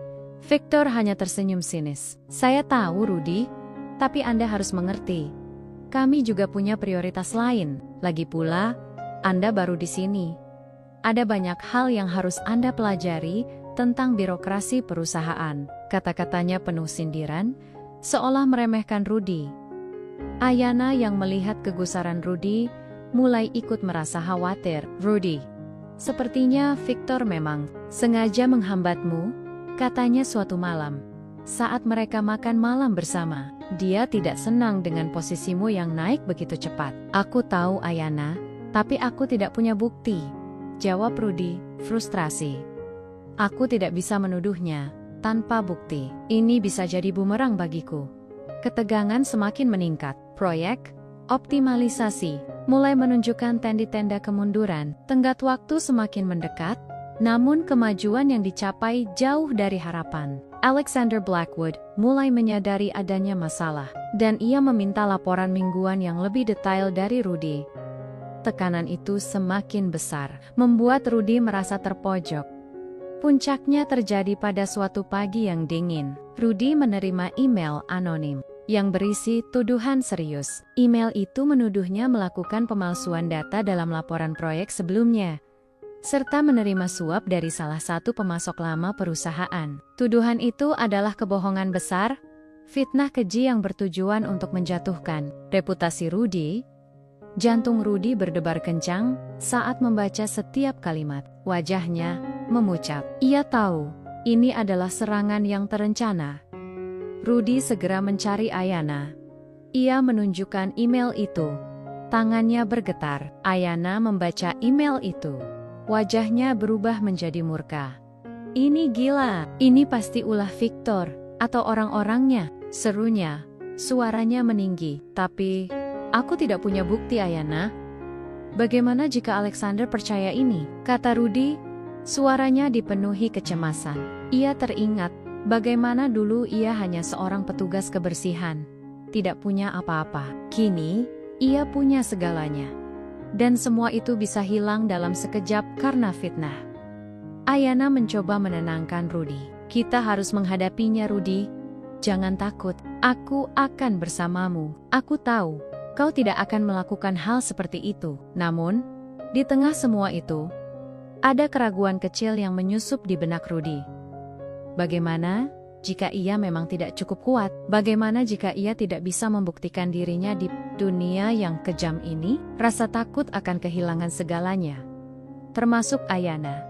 Victor hanya tersenyum sinis. "Saya tahu Rudy, tapi Anda harus mengerti. Kami juga punya prioritas lain. Lagi pula, Anda baru di sini. Ada banyak hal yang harus Anda pelajari tentang birokrasi perusahaan." Kata-katanya penuh sindiran, seolah meremehkan Rudy. Ayana yang melihat kegusaran Rudy, mulai ikut merasa khawatir. "Rudy, sepertinya Victor memang sengaja menghambatmu," katanya suatu malam. Saat mereka makan malam bersama, "Dia tidak senang dengan posisimu yang naik begitu cepat." "Aku tahu Ayana, tapi aku tidak punya bukti," jawab Rudy, frustrasi. "Aku tidak bisa menuduhnya tanpa bukti. Ini bisa jadi bumerang bagiku." Ketegangan semakin meningkat. Proyek optimalisasi mulai menunjukkan tanda-tanda kemunduran. Tenggat waktu semakin mendekat, Namun kemajuan yang dicapai jauh dari harapan. Alexander Blackwood mulai menyadari adanya masalah, dan ia meminta laporan mingguan yang lebih detail dari Rudy. Tekanan itu semakin besar, membuat Rudy merasa terpojok. Puncaknya terjadi pada suatu pagi yang dingin. Rudy menerima email anonim yang berisi tuduhan serius. Email itu menuduhnya melakukan pemalsuan data dalam laporan proyek sebelumnya, serta menerima suap dari salah satu pemasok lama perusahaan. Tuduhan itu adalah kebohongan besar, fitnah keji yang bertujuan untuk menjatuhkan reputasi Rudy. Jantung Rudy berdebar kencang saat membaca setiap kalimat. Wajahnya memucat. Ia tahu, ini adalah serangan yang terencana. Rudy segera mencari Ayana. Ia menunjukkan email itu. Tangannya bergetar. Ayana membaca email itu. Wajahnya berubah menjadi murka. Ini gila, ini pasti ulah Victor, atau orang-orangnya, serunya. Suaranya meninggi, tapi aku tidak punya bukti, Ayana. Bagaimana jika Alexander percaya ini? Kata Rudy, suaranya dipenuhi kecemasan. Ia teringat, bagaimana dulu ia hanya seorang petugas kebersihan, tidak punya apa-apa. Kini, ia punya segalanya. Dan semua itu bisa hilang dalam sekejap karena fitnah. Ayana mencoba menenangkan Rudy. Kita harus menghadapinya, Rudy. Jangan takut, aku akan bersamamu. Aku tahu, kau tidak akan melakukan hal seperti itu. Namun, di tengah semua itu, ada keraguan kecil yang menyusup di benak Rudy. Bagaimana jika ia memang tidak cukup kuat? Bagaimana jika ia tidak bisa membuktikan dirinya di dunia yang kejam ini? Rasa takut akan kehilangan segalanya, termasuk Ayana,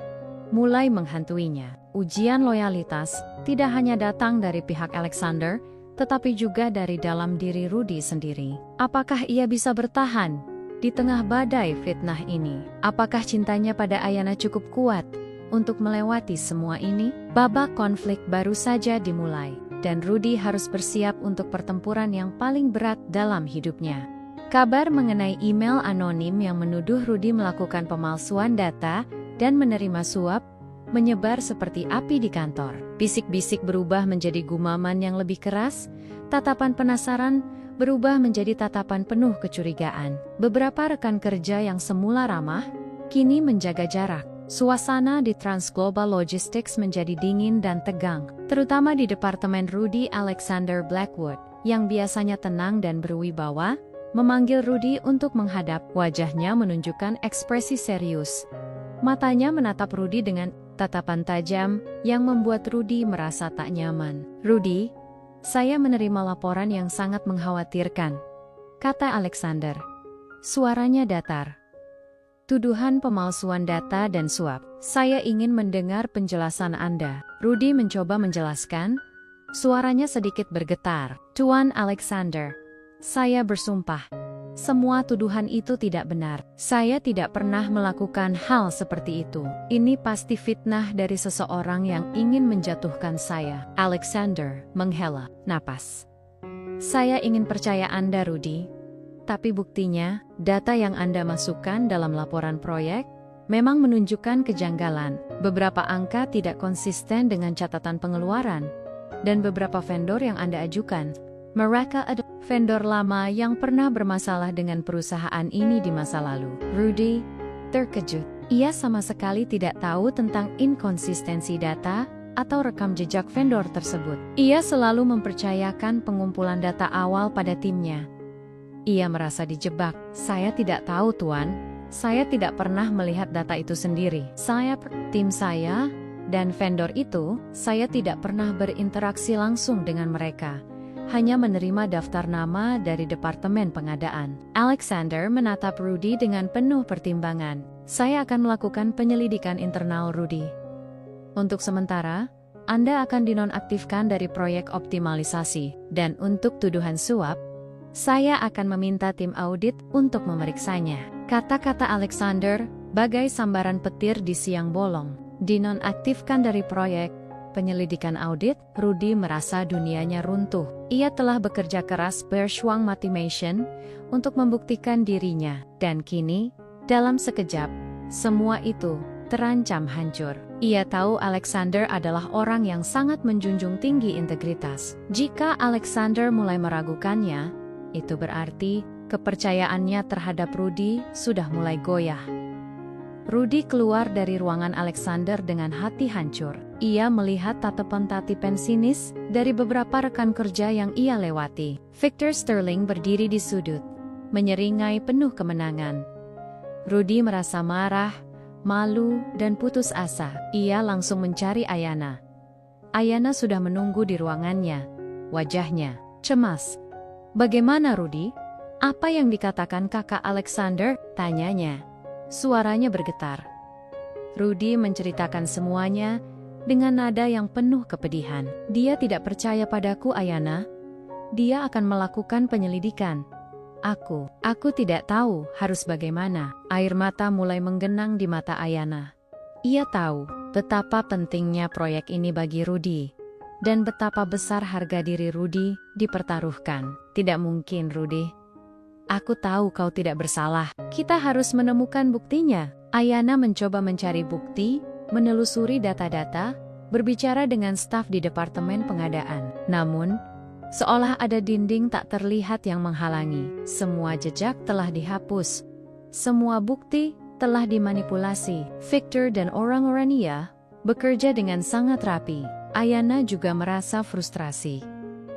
mulai menghantuinya. Ujian loyalitas tidak hanya datang dari pihak Alexander, tetapi juga dari dalam diri Rudy sendiri. Apakah ia bisa bertahan di tengah badai fitnah ini? Apakah cintanya pada Ayana cukup kuat untuk melewati semua ini? Babak konflik baru saja dimulai, dan Rudy harus bersiap untuk pertempuran yang paling berat dalam hidupnya. Kabar mengenai email anonim yang menuduh Rudy melakukan pemalsuan data dan menerima suap menyebar seperti api di kantor. Bisik-bisik berubah menjadi gumaman yang lebih keras, tatapan penasaran berubah menjadi tatapan penuh kecurigaan. Beberapa rekan kerja yang semula ramah, kini menjaga jarak. Suasana di Transglobal Logistics menjadi dingin dan tegang, terutama di departemen Rudy. Alexander Blackwood, yang biasanya tenang dan berwibawa, memanggil Rudy untuk menghadap. Wajahnya menunjukkan ekspresi serius. Matanya menatap Rudy dengan tatapan tajam yang membuat Rudy merasa tak nyaman. Rudy, saya menerima laporan yang sangat mengkhawatirkan, kata Alexander. Suaranya datar. Tuduhan pemalsuan data dan suap. Saya ingin mendengar penjelasan Anda. Rudy mencoba menjelaskan. Suaranya sedikit bergetar. Tuan Alexander, saya bersumpah, semua tuduhan itu tidak benar. Saya tidak pernah melakukan hal seperti itu. Ini pasti fitnah dari seseorang yang ingin menjatuhkan saya. Alexander menghela napas. Saya ingin percaya Anda, Rudy. Tapi buktinya, data yang Anda masukkan dalam laporan proyek memang menunjukkan kejanggalan. Beberapa angka tidak konsisten dengan catatan pengeluaran, dan beberapa vendor yang Anda ajukan, mereka adalah vendor lama yang pernah bermasalah dengan perusahaan ini di masa lalu. Rudy terkejut. Ia sama sekali tidak tahu tentang inkonsistensi data atau rekam jejak vendor tersebut. Ia selalu mempercayakan pengumpulan data awal pada timnya. Ia merasa dijebak. Saya tidak tahu, Tuan. Saya tidak pernah melihat data itu sendiri. Tim saya, dan vendor itu, saya tidak pernah berinteraksi langsung dengan mereka. Hanya menerima daftar nama dari Departemen Pengadaan. Alexander menatap Rudy dengan penuh pertimbangan. Saya akan melakukan penyelidikan internal, Rudy. Untuk sementara, Anda akan dinonaktifkan dari proyek optimalisasi. Dan untuk tuduhan suap, saya akan meminta tim audit untuk memeriksanya. Kata-kata Alexander bagai sambaran petir di siang bolong. Dinonaktifkan dari proyek penyelidikan audit, Rudy merasa dunianya runtuh. Ia telah bekerja keras bershuang motivation untuk membuktikan dirinya. Dan kini, dalam sekejap, semua itu terancam hancur. Ia tahu Alexander adalah orang yang sangat menjunjung tinggi integritas. Jika Alexander mulai meragukannya, itu berarti kepercayaannya terhadap Rudy sudah mulai goyah. Rudy keluar dari ruangan Alexander dengan hati hancur. Ia melihat tatapan-tatapan sinis dari beberapa rekan kerja yang ia lewati. Victor Sterling berdiri di sudut, menyeringai penuh kemenangan. Rudy merasa marah, malu, dan putus asa. Ia langsung mencari Ayanna. Ayanna sudah menunggu di ruangannya. Wajahnya cemas. "Bagaimana, Rudy? Apa yang dikatakan kakak Alexander?" tanyanya. Suaranya bergetar. Rudy menceritakan semuanya dengan nada yang penuh kepedihan. "Dia tidak percaya padaku, Ayanna. Dia akan melakukan penyelidikan. Aku tidak tahu harus bagaimana." Air mata mulai menggenang di mata Ayanna. Ia tahu betapa pentingnya proyek ini bagi Rudy, dan betapa besar harga diri Rudy dipertaruhkan. "Tidak mungkin, Rudy. Aku tahu kau tidak bersalah. Kita harus menemukan buktinya." Ayanna mencoba mencari bukti, menelusuri data-data, berbicara dengan staf di Departemen Pengadaan. Namun, seolah ada dinding tak terlihat yang menghalangi. Semua jejak telah dihapus. Semua bukti telah dimanipulasi. Victor dan orang-orang ia bekerja dengan sangat rapi. Ayanna juga merasa frustrasi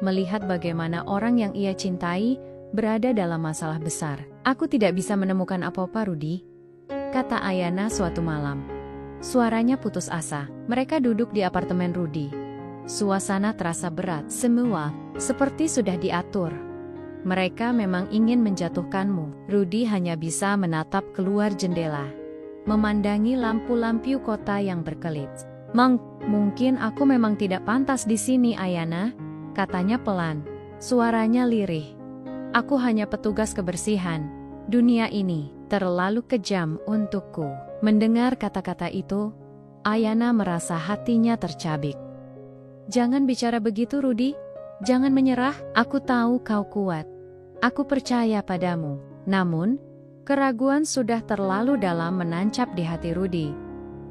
melihat bagaimana orang yang ia cintai berada dalam masalah besar. "Aku tidak bisa menemukan apa-apa, Rudy," kata Ayanna suatu malam. Suaranya putus asa. Mereka duduk di apartemen Rudy. Suasana terasa berat. Semua seperti sudah diatur. "Mereka memang ingin menjatuhkanmu." Rudy hanya bisa menatap keluar jendela, memandangi lampu-lampu kota yang berkelip. Mungkin aku memang tidak pantas di sini, Ayanna," katanya pelan. Suaranya lirih. "Aku hanya petugas kebersihan. Dunia ini terlalu kejam untukku." Mendengar kata-kata itu, Ayanna merasa hatinya tercabik. "Jangan bicara begitu, Rudy. Jangan menyerah. Aku tahu kau kuat. Aku percaya padamu." Namun, keraguan sudah terlalu dalam menancap di hati Rudy.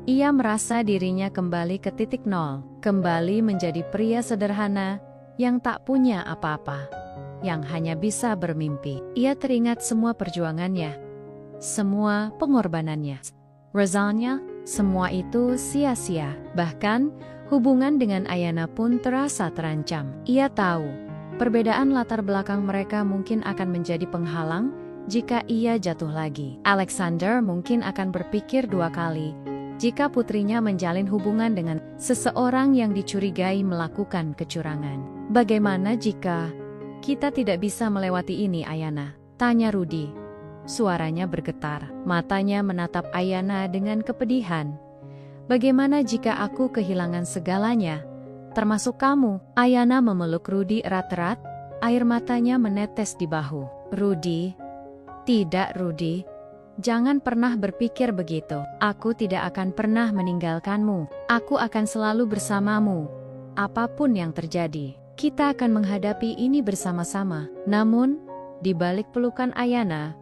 Ia merasa dirinya kembali ke titik nol, kembali menjadi pria sederhana yang tak punya apa-apa, yang hanya bisa bermimpi. Ia teringat semua perjuangannya, semua pengorbanannya. Rasanya, semua itu sia-sia. Bahkan, hubungan dengan Ayanna pun terasa terancam. Ia tahu, perbedaan latar belakang mereka mungkin akan menjadi penghalang jika ia jatuh lagi. Alexander mungkin akan berpikir dua kali jika putrinya menjalin hubungan dengan seseorang yang dicurigai melakukan kecurangan. "Bagaimana jika kita tidak bisa melewati ini, Ayanna?" tanya Rudy. Suaranya bergetar, matanya menatap Ayanna dengan kepedihan. "Bagaimana jika aku kehilangan segalanya, termasuk kamu?" Ayanna memeluk Rudy erat-erat, air matanya menetes di bahu. "Rudy, tidak, Rudy. Jangan pernah berpikir begitu. Aku tidak akan pernah meninggalkanmu. Aku akan selalu bersamamu. Apapun yang terjadi, kita akan menghadapi ini bersama-sama." Namun, di balik pelukan Ayanna,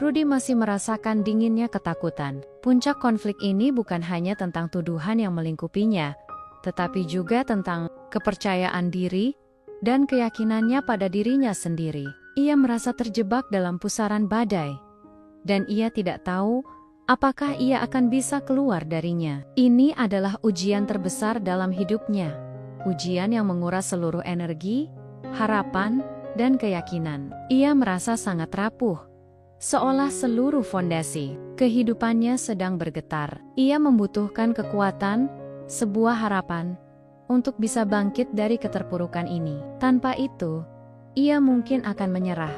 Rudy masih merasakan dinginnya ketakutan. Puncak konflik ini bukan hanya tentang tuduhan yang melingkupinya, tetapi juga tentang kepercayaan diri dan keyakinannya pada dirinya sendiri. Ia merasa terjebak dalam pusaran badai, dan ia tidak tahu apakah ia akan bisa keluar darinya. Ini adalah ujian terbesar dalam hidupnya. Ujian yang menguras seluruh energi, harapan, dan keyakinan. Ia merasa sangat rapuh, seolah seluruh fondasi kehidupannya sedang bergetar. Ia membutuhkan kekuatan, sebuah harapan, untuk bisa bangkit dari keterpurukan ini. Tanpa itu, ia mungkin akan menyerah,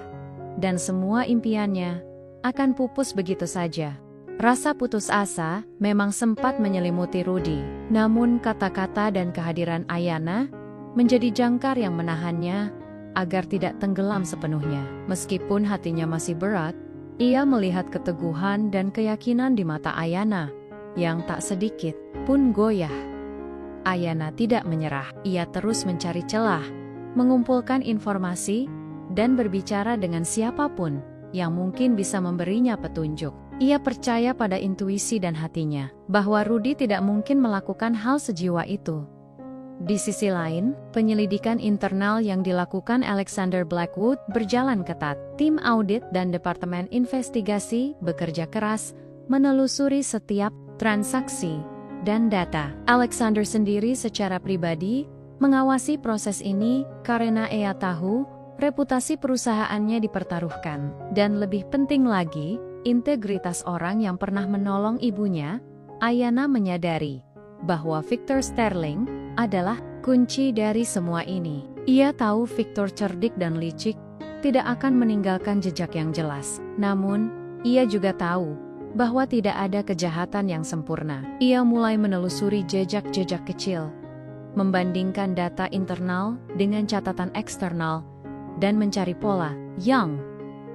dan semua impiannya akan pupus begitu saja. Rasa putus asa memang sempat menyelimuti Rudy, namun kata-kata dan kehadiran Ayanna menjadi jangkar yang menahannya agar tidak tenggelam sepenuhnya. Meskipun hatinya masih berat, ia melihat keteguhan dan keyakinan di mata Ayanna yang tak sedikit pun goyah. Ayanna tidak menyerah. Ia terus mencari celah, mengumpulkan informasi, dan berbicara dengan siapapun yang mungkin bisa memberinya petunjuk. Ia percaya pada intuisi dan hatinya, bahwa Rudy tidak mungkin melakukan hal sejiwa itu. Di sisi lain, penyelidikan internal yang dilakukan Alexander Blackwood berjalan ketat. Tim audit dan Departemen Investigasi bekerja keras menelusuri setiap transaksi dan data. Alexander sendiri secara pribadi mengawasi proses ini karena ia tahu reputasi perusahaannya dipertaruhkan. Dan lebih penting lagi, integritas orang yang pernah menolong ibunya, Ayanna menyadari bahwa Victor Sterling adalah kunci dari semua ini. Ia tahu Victor cerdik dan licik, tidak akan meninggalkan jejak yang jelas. Namun, ia juga tahu bahwa tidak ada kejahatan yang sempurna. Ia mulai menelusuri jejak-jejak kecil, membandingkan data internal dengan catatan eksternal, dan mencari pola yang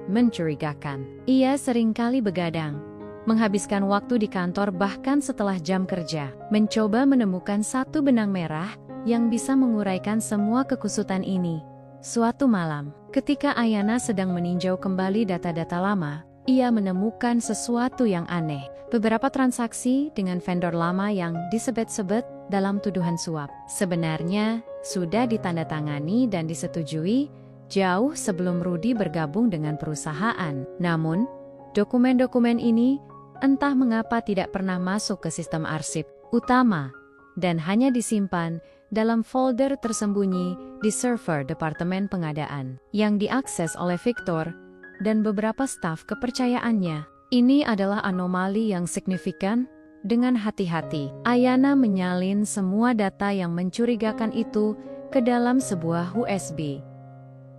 mencurigakan. Ia seringkali begadang, menghabiskan waktu di kantor bahkan setelah jam kerja, mencoba menemukan satu benang merah yang bisa menguraikan semua kekusutan ini. Suatu malam, ketika Ayanna sedang meninjau kembali data-data lama, ia menemukan sesuatu yang aneh. Beberapa transaksi dengan vendor lama yang disebut-sebut dalam tuduhan suap sebenarnya sudah ditandatangani dan disetujui jauh sebelum Rudy bergabung dengan perusahaan. Namun, dokumen-dokumen ini entah mengapa tidak pernah masuk ke sistem arsip utama dan hanya disimpan dalam folder tersembunyi di server Departemen Pengadaan yang diakses oleh Victor dan beberapa staf kepercayaannya. Ini adalah anomali yang signifikan. Dengan hati-hati, Ayanna menyalin semua data yang mencurigakan itu ke dalam sebuah USB.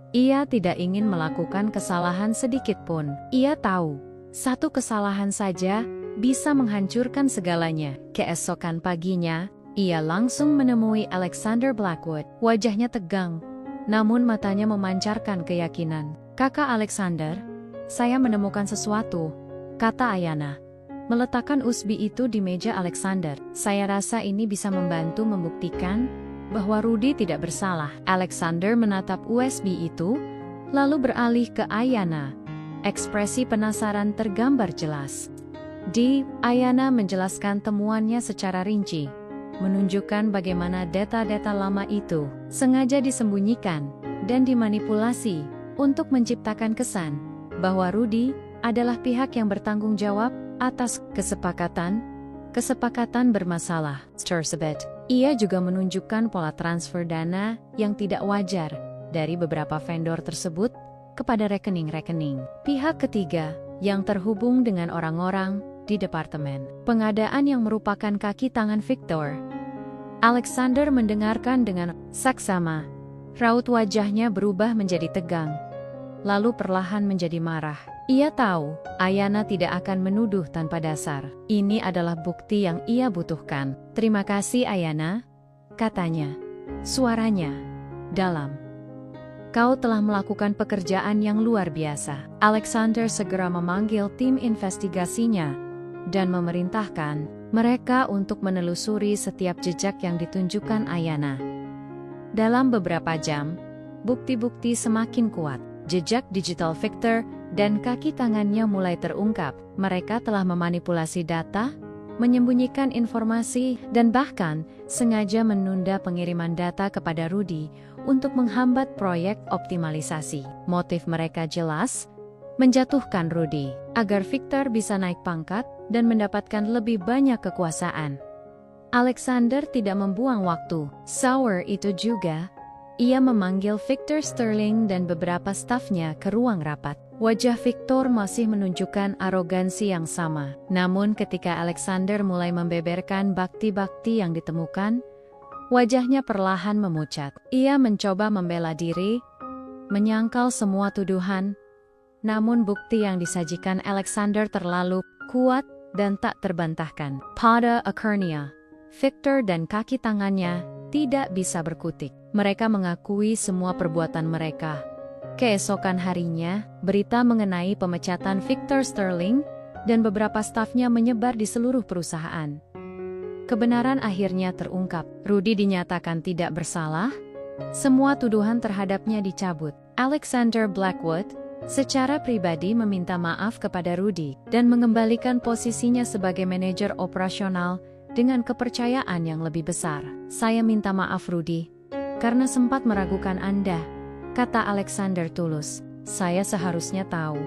Ia tidak ingin melakukan kesalahan sedikit pun. Ia tahu satu kesalahan saja bisa menghancurkan segalanya. Keesokan paginya, ia langsung menemui Alexander Blackwood. Wajahnya tegang, namun matanya memancarkan keyakinan. "Kakak Alexander, saya menemukan sesuatu," kata Ayanna, meletakkan USB itu di meja Alexander. "Saya rasa ini bisa membantu membuktikan bahwa Rudy tidak bersalah." Alexander menatap USB itu, lalu beralih ke Ayanna. Ekspresi penasaran tergambar jelas. Ayanna menjelaskan temuannya secara rinci, menunjukkan bagaimana data-data lama itu sengaja disembunyikan dan dimanipulasi untuk menciptakan kesan bahwa Rudy adalah pihak yang bertanggung jawab atas kesepakatan bermasalah tersebut. Ia juga menunjukkan pola transfer dana yang tidak wajar dari beberapa vendor tersebut kepada rekening-rekening pihak ketiga yang terhubung dengan orang-orang di Departemen Pengadaan yang merupakan kaki tangan Victor. Alexander mendengarkan dengan saksama. Raut wajahnya berubah menjadi tegang, lalu perlahan menjadi marah. Ia tahu Ayanna tidak akan menuduh tanpa dasar. Ini adalah bukti yang ia butuhkan. "Terima kasih Ayanna," katanya. Suaranya dalam. "Kau telah melakukan pekerjaan yang luar biasa." Alexander segera memanggil tim investigasinya dan memerintahkan mereka untuk menelusuri setiap jejak yang ditunjukkan Ayanna. Dalam beberapa jam, bukti-bukti semakin kuat. Jejak digital Victor dan kaki tangannya mulai terungkap. Mereka telah memanipulasi data, menyembunyikan informasi, dan bahkan sengaja menunda pengiriman data kepada Rudy untuk menghambat proyek optimalisasi. Motif mereka jelas, menjatuhkan Rudy, agar Victor bisa naik pangkat dan mendapatkan lebih banyak kekuasaan. Alexander tidak membuang waktu. Sore itu juga, ia memanggil Victor Sterling dan beberapa stafnya ke ruang rapat. Wajah Victor masih menunjukkan arogansi yang sama. Namun ketika Alexander mulai membeberkan bakti-bakti yang ditemukan, wajahnya perlahan memucat. Ia mencoba membela diri, menyangkal semua tuduhan, namun bukti yang disajikan Alexander terlalu kuat dan tak terbantahkan. Pada akhirnya, Victor dan kaki tangannya tidak bisa berkutik. Mereka mengakui semua perbuatan mereka. Keesokan harinya, berita mengenai pemecatan Victor Sterling dan beberapa stafnya menyebar di seluruh perusahaan. Kebenaran akhirnya terungkap. Rudy dinyatakan tidak bersalah. Semua tuduhan terhadapnya dicabut. Alexander Blackwood secara pribadi meminta maaf kepada Rudy dan mengembalikan posisinya sebagai manajer operasional dengan kepercayaan yang lebih besar. "Saya minta maaf Rudy, karena sempat meragukan Anda," kata Alexander tulus. "Saya seharusnya tahu.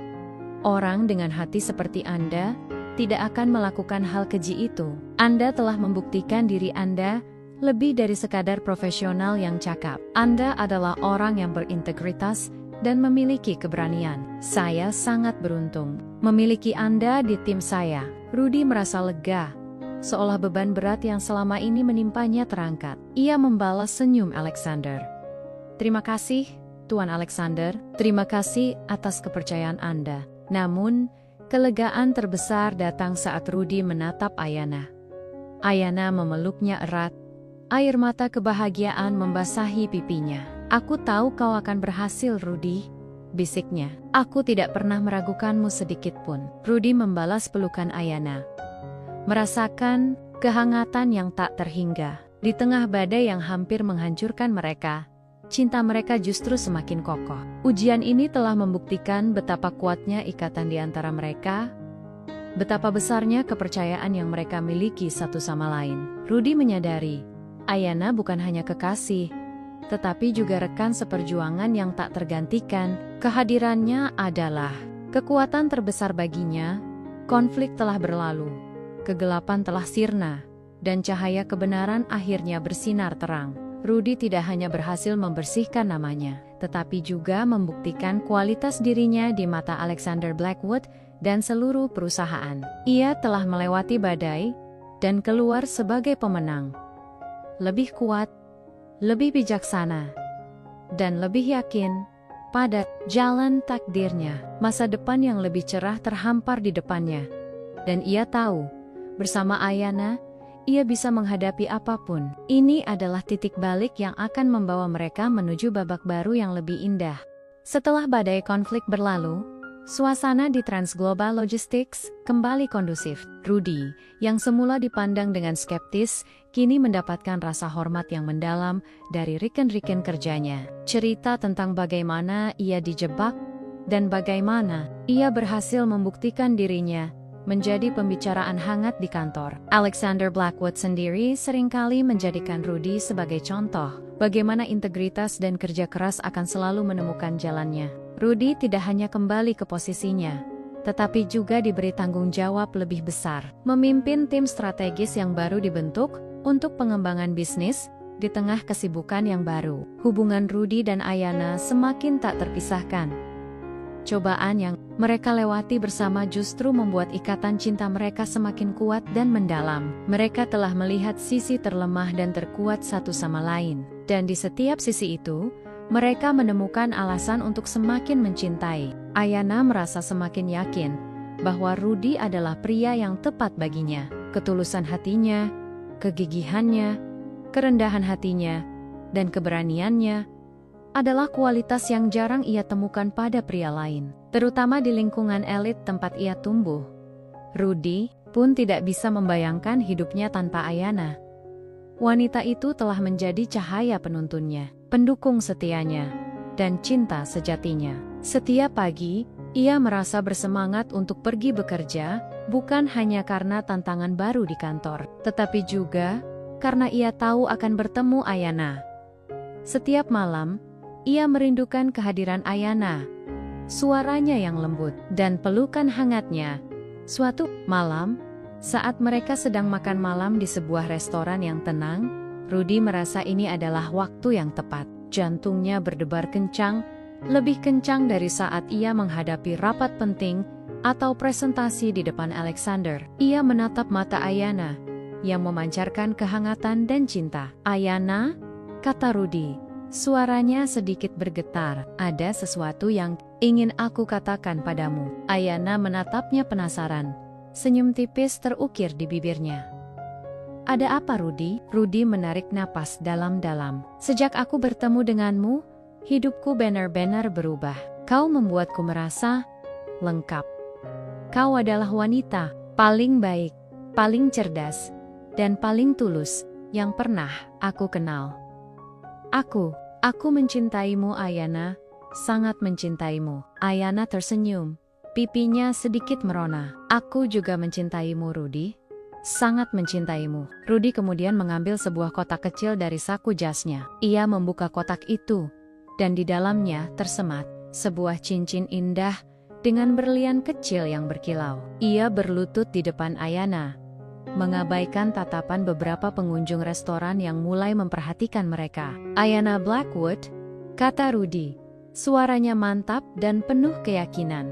Orang dengan hati seperti Anda tidak akan melakukan hal keji itu. Anda telah membuktikan diri Anda lebih dari sekadar profesional yang cakap. Anda adalah orang yang berintegritas dan memiliki keberanian. Saya sangat beruntung memiliki Anda di tim saya." Rudy merasa lega, seolah beban berat yang selama ini menimpanya terangkat. Ia membalas senyum Alexander. "Terima kasih, Tuan Alexander. Terima kasih atas kepercayaan Anda." Namun, kelegaan terbesar datang saat Rudy menatap Ayana. Ayana memeluknya erat. Air mata kebahagiaan membasahi pipinya. "Aku tahu kau akan berhasil, Rudy," bisiknya. "Aku tidak pernah meragukanmu sedikit pun." Rudy membalas pelukan Ayana, merasakan kehangatan yang tak terhingga. Di tengah badai yang hampir menghancurkan mereka, cinta mereka justru semakin kokoh. Ujian ini telah membuktikan betapa kuatnya ikatan di antara mereka, betapa besarnya kepercayaan yang mereka miliki satu sama lain. Rudy menyadari Ayana bukan hanya kekasih, tetapi juga rekan seperjuangan yang tak tergantikan. Kehadirannya adalah kekuatan terbesar baginya. Konflik telah berlalu, kegelapan telah sirna, dan cahaya kebenaran akhirnya bersinar terang. Rudy tidak hanya berhasil membersihkan namanya, tetapi juga membuktikan kualitas dirinya di mata Alexander Blackwood dan seluruh perusahaan. Ia telah melewati badai dan keluar sebagai pemenang. Lebih kuat, lebih bijaksana, dan lebih yakin pada jalan takdirnya. Masa depan yang lebih cerah terhampar di depannya. Dan ia tahu, bersama Ayana, ia bisa menghadapi apapun. Ini adalah titik balik yang akan membawa mereka menuju babak baru yang lebih indah. Setelah badai konflik berlalu, suasana di Transglobal Logistics kembali kondusif. Rudy, yang semula dipandang dengan skeptis, kini mendapatkan rasa hormat yang mendalam dari rekan-rekan kerjanya. Cerita tentang bagaimana ia dijebak dan bagaimana ia berhasil membuktikan dirinya menjadi pembicaraan hangat di kantor. Alexander Blackwood sendiri seringkali menjadikan Rudy sebagai contoh bagaimana integritas dan kerja keras akan selalu menemukan jalannya. Rudy tidak hanya kembali ke posisinya, tetapi juga diberi tanggung jawab lebih besar, memimpin tim strategis yang baru dibentuk untuk pengembangan bisnis di tengah kesibukan yang baru. Hubungan Rudy dan Ayana semakin tak terpisahkan. Cobaan yang mereka lewati bersama justru membuat ikatan cinta mereka semakin kuat dan mendalam. Mereka telah melihat sisi terlemah dan terkuat satu sama lain, dan di setiap sisi itu, mereka menemukan alasan untuk semakin mencintai. Ayana merasa semakin yakin bahwa Rudy adalah pria yang tepat baginya. Ketulusan hatinya, kegigihannya, kerendahan hatinya, dan keberaniannya adalah kualitas yang jarang ia temukan pada pria lain, terutama di lingkungan elit tempat ia tumbuh. Rudy pun tidak bisa membayangkan hidupnya tanpa Ayana. Wanita itu telah menjadi cahaya penuntunnya, pendukung setianya, dan cinta sejatinya. Setiap pagi, ia merasa bersemangat untuk pergi bekerja, bukan hanya karena tantangan baru di kantor, tetapi juga karena ia tahu akan bertemu Ayana. Setiap malam, ia merindukan kehadiran Ayana, suaranya yang lembut, dan pelukan hangatnya. Suatu malam, saat mereka sedang makan malam di sebuah restoran yang tenang, Rudy merasa ini adalah waktu yang tepat. Jantungnya berdebar kencang, lebih kencang dari saat ia menghadapi rapat penting atau presentasi di depan Alexander. Ia menatap mata Ayana, yang memancarkan kehangatan dan cinta. "Ayana," kata Rudy. Suaranya sedikit bergetar. "Ada sesuatu yang ingin aku katakan padamu." Ayana menatapnya penasaran. Senyum tipis terukir di bibirnya. "Ada apa, Rudy?" Rudy menarik napas dalam-dalam. "Sejak aku bertemu denganmu, hidupku benar-benar berubah. Kau membuatku merasa lengkap. Kau adalah wanita paling baik, paling cerdas, dan paling tulus yang pernah aku kenal. Aku mencintaimu, Ayana, sangat mencintaimu. Ayana tersenyum. Pipinya sedikit merona. Aku juga mencintaimu, Rudy. Sangat mencintaimu. Rudy kemudian mengambil sebuah kotak kecil dari saku jasnya. Ia membuka kotak itu, dan di dalamnya tersemat sebuah cincin indah dengan berlian kecil yang berkilau. Ia berlutut di depan Ayana, mengabaikan tatapan beberapa pengunjung restoran yang mulai memperhatikan mereka. Ayana Blackwood, kata Rudy. Suaranya mantap dan penuh keyakinan.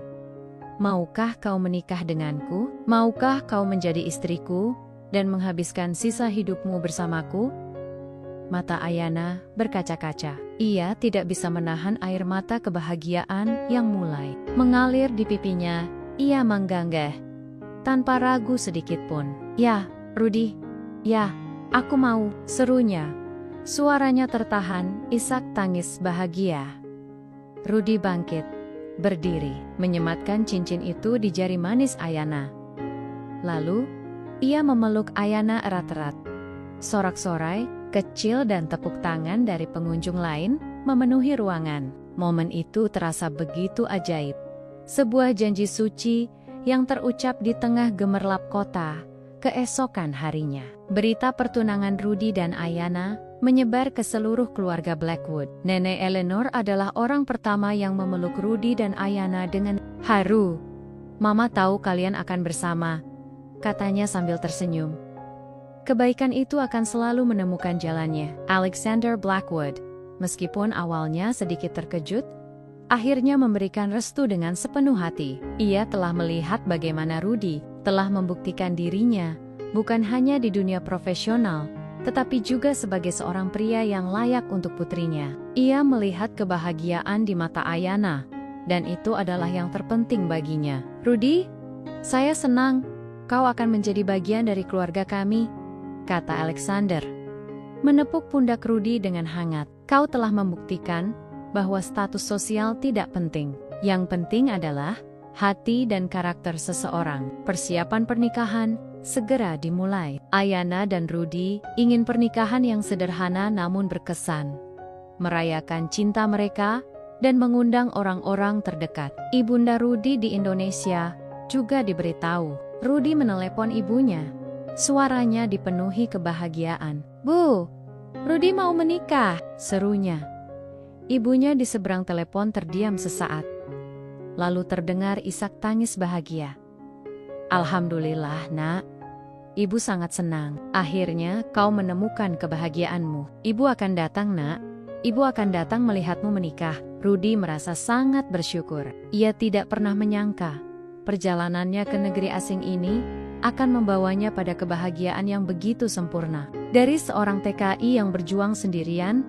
Maukah kau menikah denganku? Maukah kau menjadi istriku dan menghabiskan sisa hidupmu bersamaku? Mata Ayana berkaca-kaca. Ia tidak bisa menahan air mata kebahagiaan yang mulai mengalir di pipinya. Ia mengganggah tanpa ragu sedikit pun. Ya, Rudy. Ya, aku mau, serunya. Suaranya tertahan, isak tangis bahagia. Rudy bangkit, berdiri, menyematkan cincin itu di jari manis Ayana. Lalu, ia memeluk Ayana erat-erat. Sorak-sorai, kecil dan tepuk tangan dari pengunjung lain memenuhi ruangan. Momen itu terasa begitu ajaib. Sebuah janji suci yang terucap di tengah gemerlap kota. Keesokan harinya, berita pertunangan Rudy dan Ayana menyebar ke seluruh keluarga Blackwood. Nenek Eleanor adalah orang pertama yang memeluk Rudy dan Ayana dengan haru. Mama tahu kalian akan bersama, katanya sambil tersenyum. Kebaikan itu akan selalu menemukan jalannya. Alexander Blackwood, meskipun awalnya sedikit terkejut, akhirnya memberikan restu dengan sepenuh hati. Ia telah melihat bagaimana Rudy telah membuktikan dirinya, bukan hanya di dunia profesional, tetapi juga sebagai seorang pria yang layak untuk putrinya. Ia melihat kebahagiaan di mata Ayana, dan itu adalah yang terpenting baginya. Rudy, saya senang kau akan menjadi bagian dari keluarga kami, kata Alexander. Menepuk pundak Rudy dengan hangat. Kau telah membuktikan bahwa status sosial tidak penting. Yang penting adalah hati dan karakter seseorang. Persiapan pernikahan segera dimulai. Ayana dan Rudy ingin pernikahan yang sederhana namun berkesan, merayakan cinta mereka dan mengundang orang-orang terdekat. Ibunda Rudy di Indonesia juga diberitahu. Rudy menelepon ibunya. Suaranya dipenuhi kebahagiaan. Bu, Rudy mau menikah, serunya. Ibunya di seberang telepon terdiam sesaat. Lalu terdengar isak tangis bahagia. Alhamdulillah, nak. Ibu sangat senang. Akhirnya kau menemukan kebahagiaanmu. Ibu akan datang, nak. Ibu akan datang melihatmu menikah. Rudy merasa sangat bersyukur. Ia tidak pernah menyangka perjalanannya ke negeri asing ini akan membawanya pada kebahagiaan yang begitu sempurna. Dari seorang TKI yang berjuang sendirian,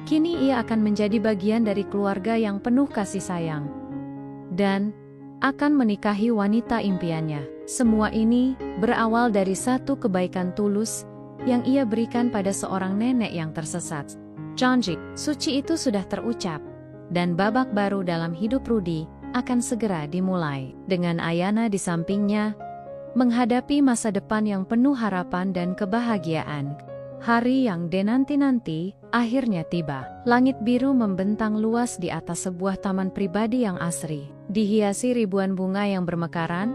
kini ia akan menjadi bagian dari keluarga yang penuh kasih sayang dan akan menikahi wanita impiannya. Semua ini berawal dari satu kebaikan tulus yang ia berikan pada seorang nenek yang tersesat. Janji suci itu sudah terucap, dan babak baru dalam hidup Rudy akan segera dimulai. Dengan Ayana di sampingnya, menghadapi masa depan yang penuh harapan dan kebahagiaan. Hari yang dinanti-nanti akhirnya tiba. Langit biru membentang luas di atas sebuah taman pribadi yang asri, dihiasi ribuan bunga yang bermekaran,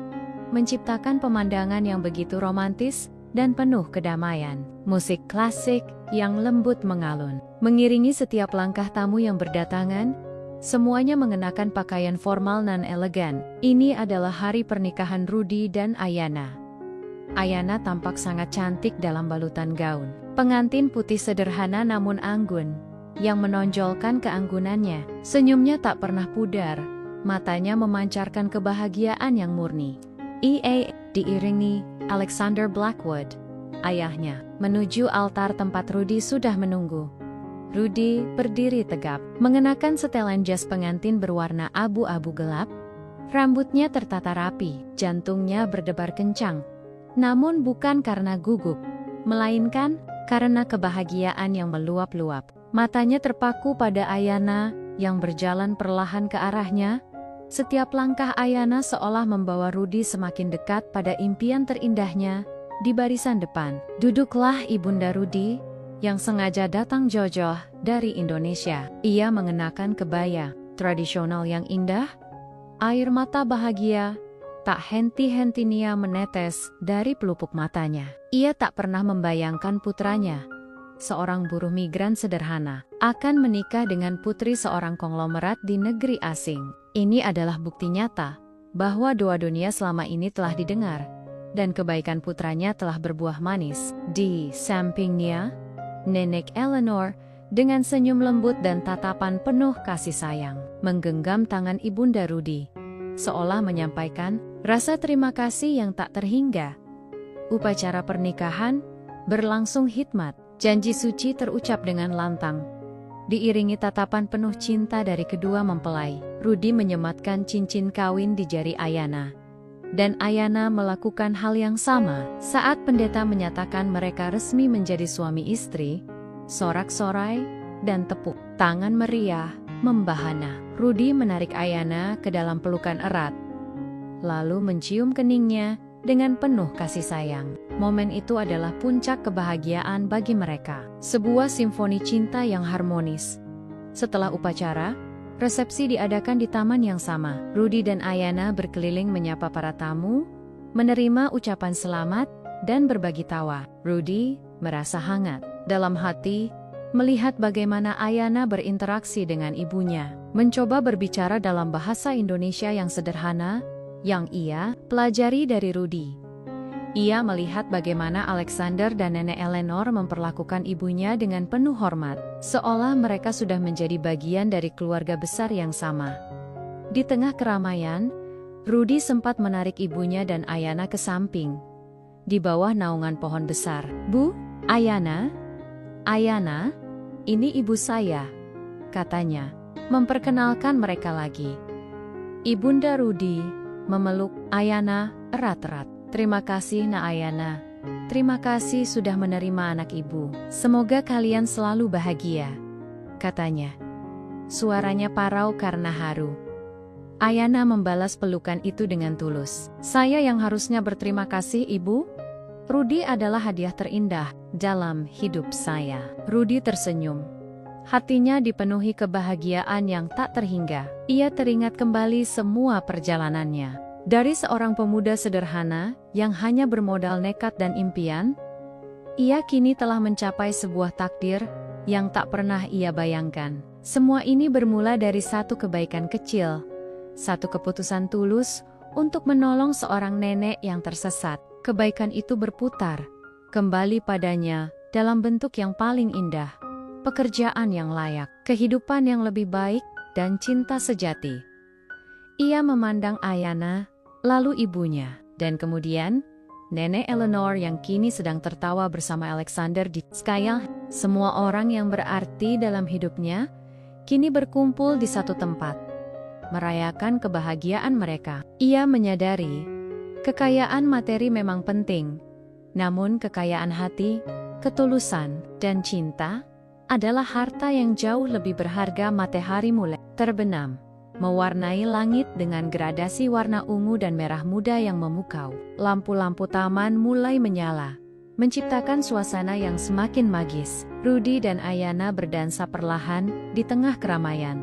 menciptakan pemandangan yang begitu romantis dan penuh kedamaian. Musik klasik yang lembut mengalun, mengiringi setiap langkah tamu yang berdatangan. Semuanya mengenakan pakaian formal nan elegan. Ini adalah hari pernikahan Rudy dan Ayana. Ayana tampak sangat cantik dalam balutan gaun pengantin putih sederhana namun anggun, yang menonjolkan keanggunannya. Senyumnya tak pernah pudar, matanya memancarkan kebahagiaan yang murni. Ia diiringi Alexander Blackwood, ayahnya, menuju altar tempat Rudy sudah menunggu. Rudy berdiri tegap, mengenakan setelan jas pengantin berwarna abu-abu gelap. Rambutnya tertata rapi, jantungnya berdebar kencang. Namun bukan karena gugup, melainkan karena kebahagiaan yang meluap-luap. Matanya terpaku pada Ayana yang berjalan perlahan ke arahnya. Setiap langkah Ayana seolah membawa Rudy semakin dekat pada impian terindahnya di barisan depan. Duduklah ibunda Rudy, yang sengaja datang jauh-jauh dari Indonesia. Ia mengenakan kebaya, tradisional yang indah, air mata bahagia tak henti-hentinya menetes dari pelupuk matanya. Ia tak pernah membayangkan putranya, seorang buruh migran sederhana, akan menikah dengan putri seorang konglomerat di negeri asing. Ini adalah bukti nyata bahwa doa dunia selama ini telah didengar, dan kebaikan putranya telah berbuah manis. Di sampingnya, Nenek Eleanor dengan senyum lembut dan tatapan penuh kasih sayang menggenggam tangan Ibunda Rudy, seolah menyampaikan rasa terima kasih yang tak terhingga. Upacara pernikahan berlangsung hikmat, janji suci terucap dengan lantang, diiringi tatapan penuh cinta dari kedua mempelai. Rudy menyematkan cincin kawin di jari Ayana, dan Ayana melakukan hal yang sama. Saat pendeta menyatakan mereka resmi menjadi suami istri, sorak-sorai dan tepuk tangan meriah membahana. Rudy menarik Ayana ke dalam pelukan erat, lalu mencium keningnya dengan penuh kasih sayang. Momen itu adalah puncak kebahagiaan bagi mereka, sebuah simfoni cinta yang harmonis. Setelah upacara, resepsi diadakan di taman yang sama. Rudy dan Ayana berkeliling menyapa para tamu, menerima ucapan selamat, dan berbagi tawa. Rudy merasa hangat dalam hati melihat bagaimana Ayana berinteraksi dengan ibunya, mencoba berbicara dalam bahasa Indonesia yang sederhana yang ia pelajari dari Rudy. Ia melihat bagaimana Alexander dan Nenek Eleanor memperlakukan ibunya dengan penuh hormat, seolah mereka sudah menjadi bagian dari keluarga besar yang sama. Di tengah keramaian, Rudy sempat menarik ibunya dan Ayana ke samping, di bawah naungan pohon besar. "Bu, Ayana, ini ibu saya," katanya, memperkenalkan mereka lagi. Ibunda Rudy memeluk Ayana erat-erat. "Terima kasih, Nak Ayana. Terima kasih sudah menerima anak ibu. Semoga kalian selalu bahagia," katanya. Suaranya parau karena haru. Ayana membalas pelukan itu dengan tulus. "Saya yang harusnya berterima kasih, Ibu. Rudy adalah hadiah terindah dalam hidup saya." Rudy tersenyum. Hatinya dipenuhi kebahagiaan yang tak terhingga. Ia teringat kembali semua perjalanannya. Dari seorang pemuda sederhana yang hanya bermodal nekat dan impian, ia kini telah mencapai sebuah takdir yang tak pernah ia bayangkan. Semua ini bermula dari satu kebaikan kecil, satu keputusan tulus untuk menolong seorang nenek yang tersesat. Kebaikan itu berputar kembali padanya dalam bentuk yang paling indah, pekerjaan yang layak, kehidupan yang lebih baik, dan cinta sejati. Ia memandang Ayana, lalu ibunya, dan kemudian Nenek Eleanor yang kini sedang tertawa bersama Alexander di Skya. Semua orang yang berarti dalam hidupnya kini berkumpul di satu tempat, merayakan kebahagiaan mereka. Ia menyadari kekayaan materi memang penting, namun kekayaan hati, ketulusan, dan cinta adalah harta yang jauh lebih berharga. Matahari mulai terbenam, mewarnai langit dengan gradasi warna ungu dan merah muda yang memukau. Lampu-lampu taman mulai menyala, menciptakan suasana yang semakin magis. Rudy dan Ayana berdansa perlahan di tengah keramaian,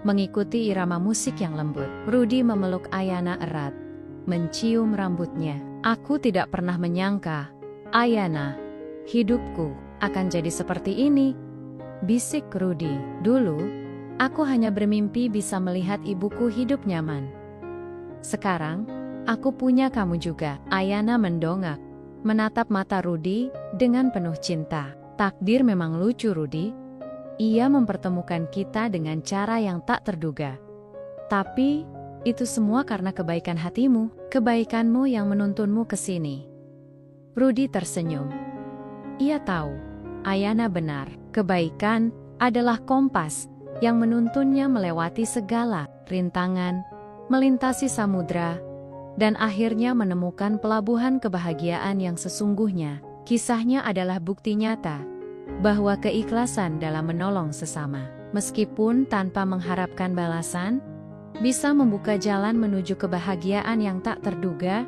mengikuti irama musik yang lembut. Rudy memeluk Ayana erat, mencium rambutnya. "Aku tidak pernah menyangka, Ayana, hidupku akan jadi seperti ini," bisik Rudy. "Dulu, aku hanya bermimpi bisa melihat ibuku hidup nyaman. Sekarang, aku punya kamu juga." Ayana mendongak, menatap mata Rudy dengan penuh cinta. "Takdir memang lucu, Rudy. Ia mempertemukan kita dengan cara yang tak terduga. Tapi itu semua karena kebaikan hatimu, kebaikanmu yang menuntunmu ke sini." Rudy tersenyum. Ia tahu, Ayana benar. Kebaikan adalah kompas yang menuntunnya melewati segala rintangan, melintasi samudra, dan akhirnya menemukan pelabuhan kebahagiaan yang sesungguhnya. Kisahnya adalah bukti nyata bahwa keikhlasan dalam menolong sesama, meskipun tanpa mengharapkan balasan, bisa membuka jalan menuju kebahagiaan yang tak terduga,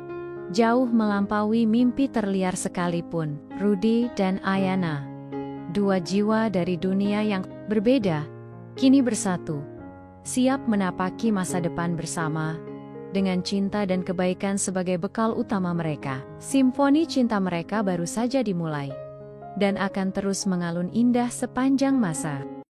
jauh melampaui mimpi terliar sekalipun. Rudy dan Ayana, dua jiwa dari dunia yang berbeda, kini bersatu siap menapaki masa depan bersama, dengan cinta dan kebaikan sebagai bekal utama mereka. Simfoni cinta mereka baru saja dimulai, dan akan terus mengalun indah sepanjang masa.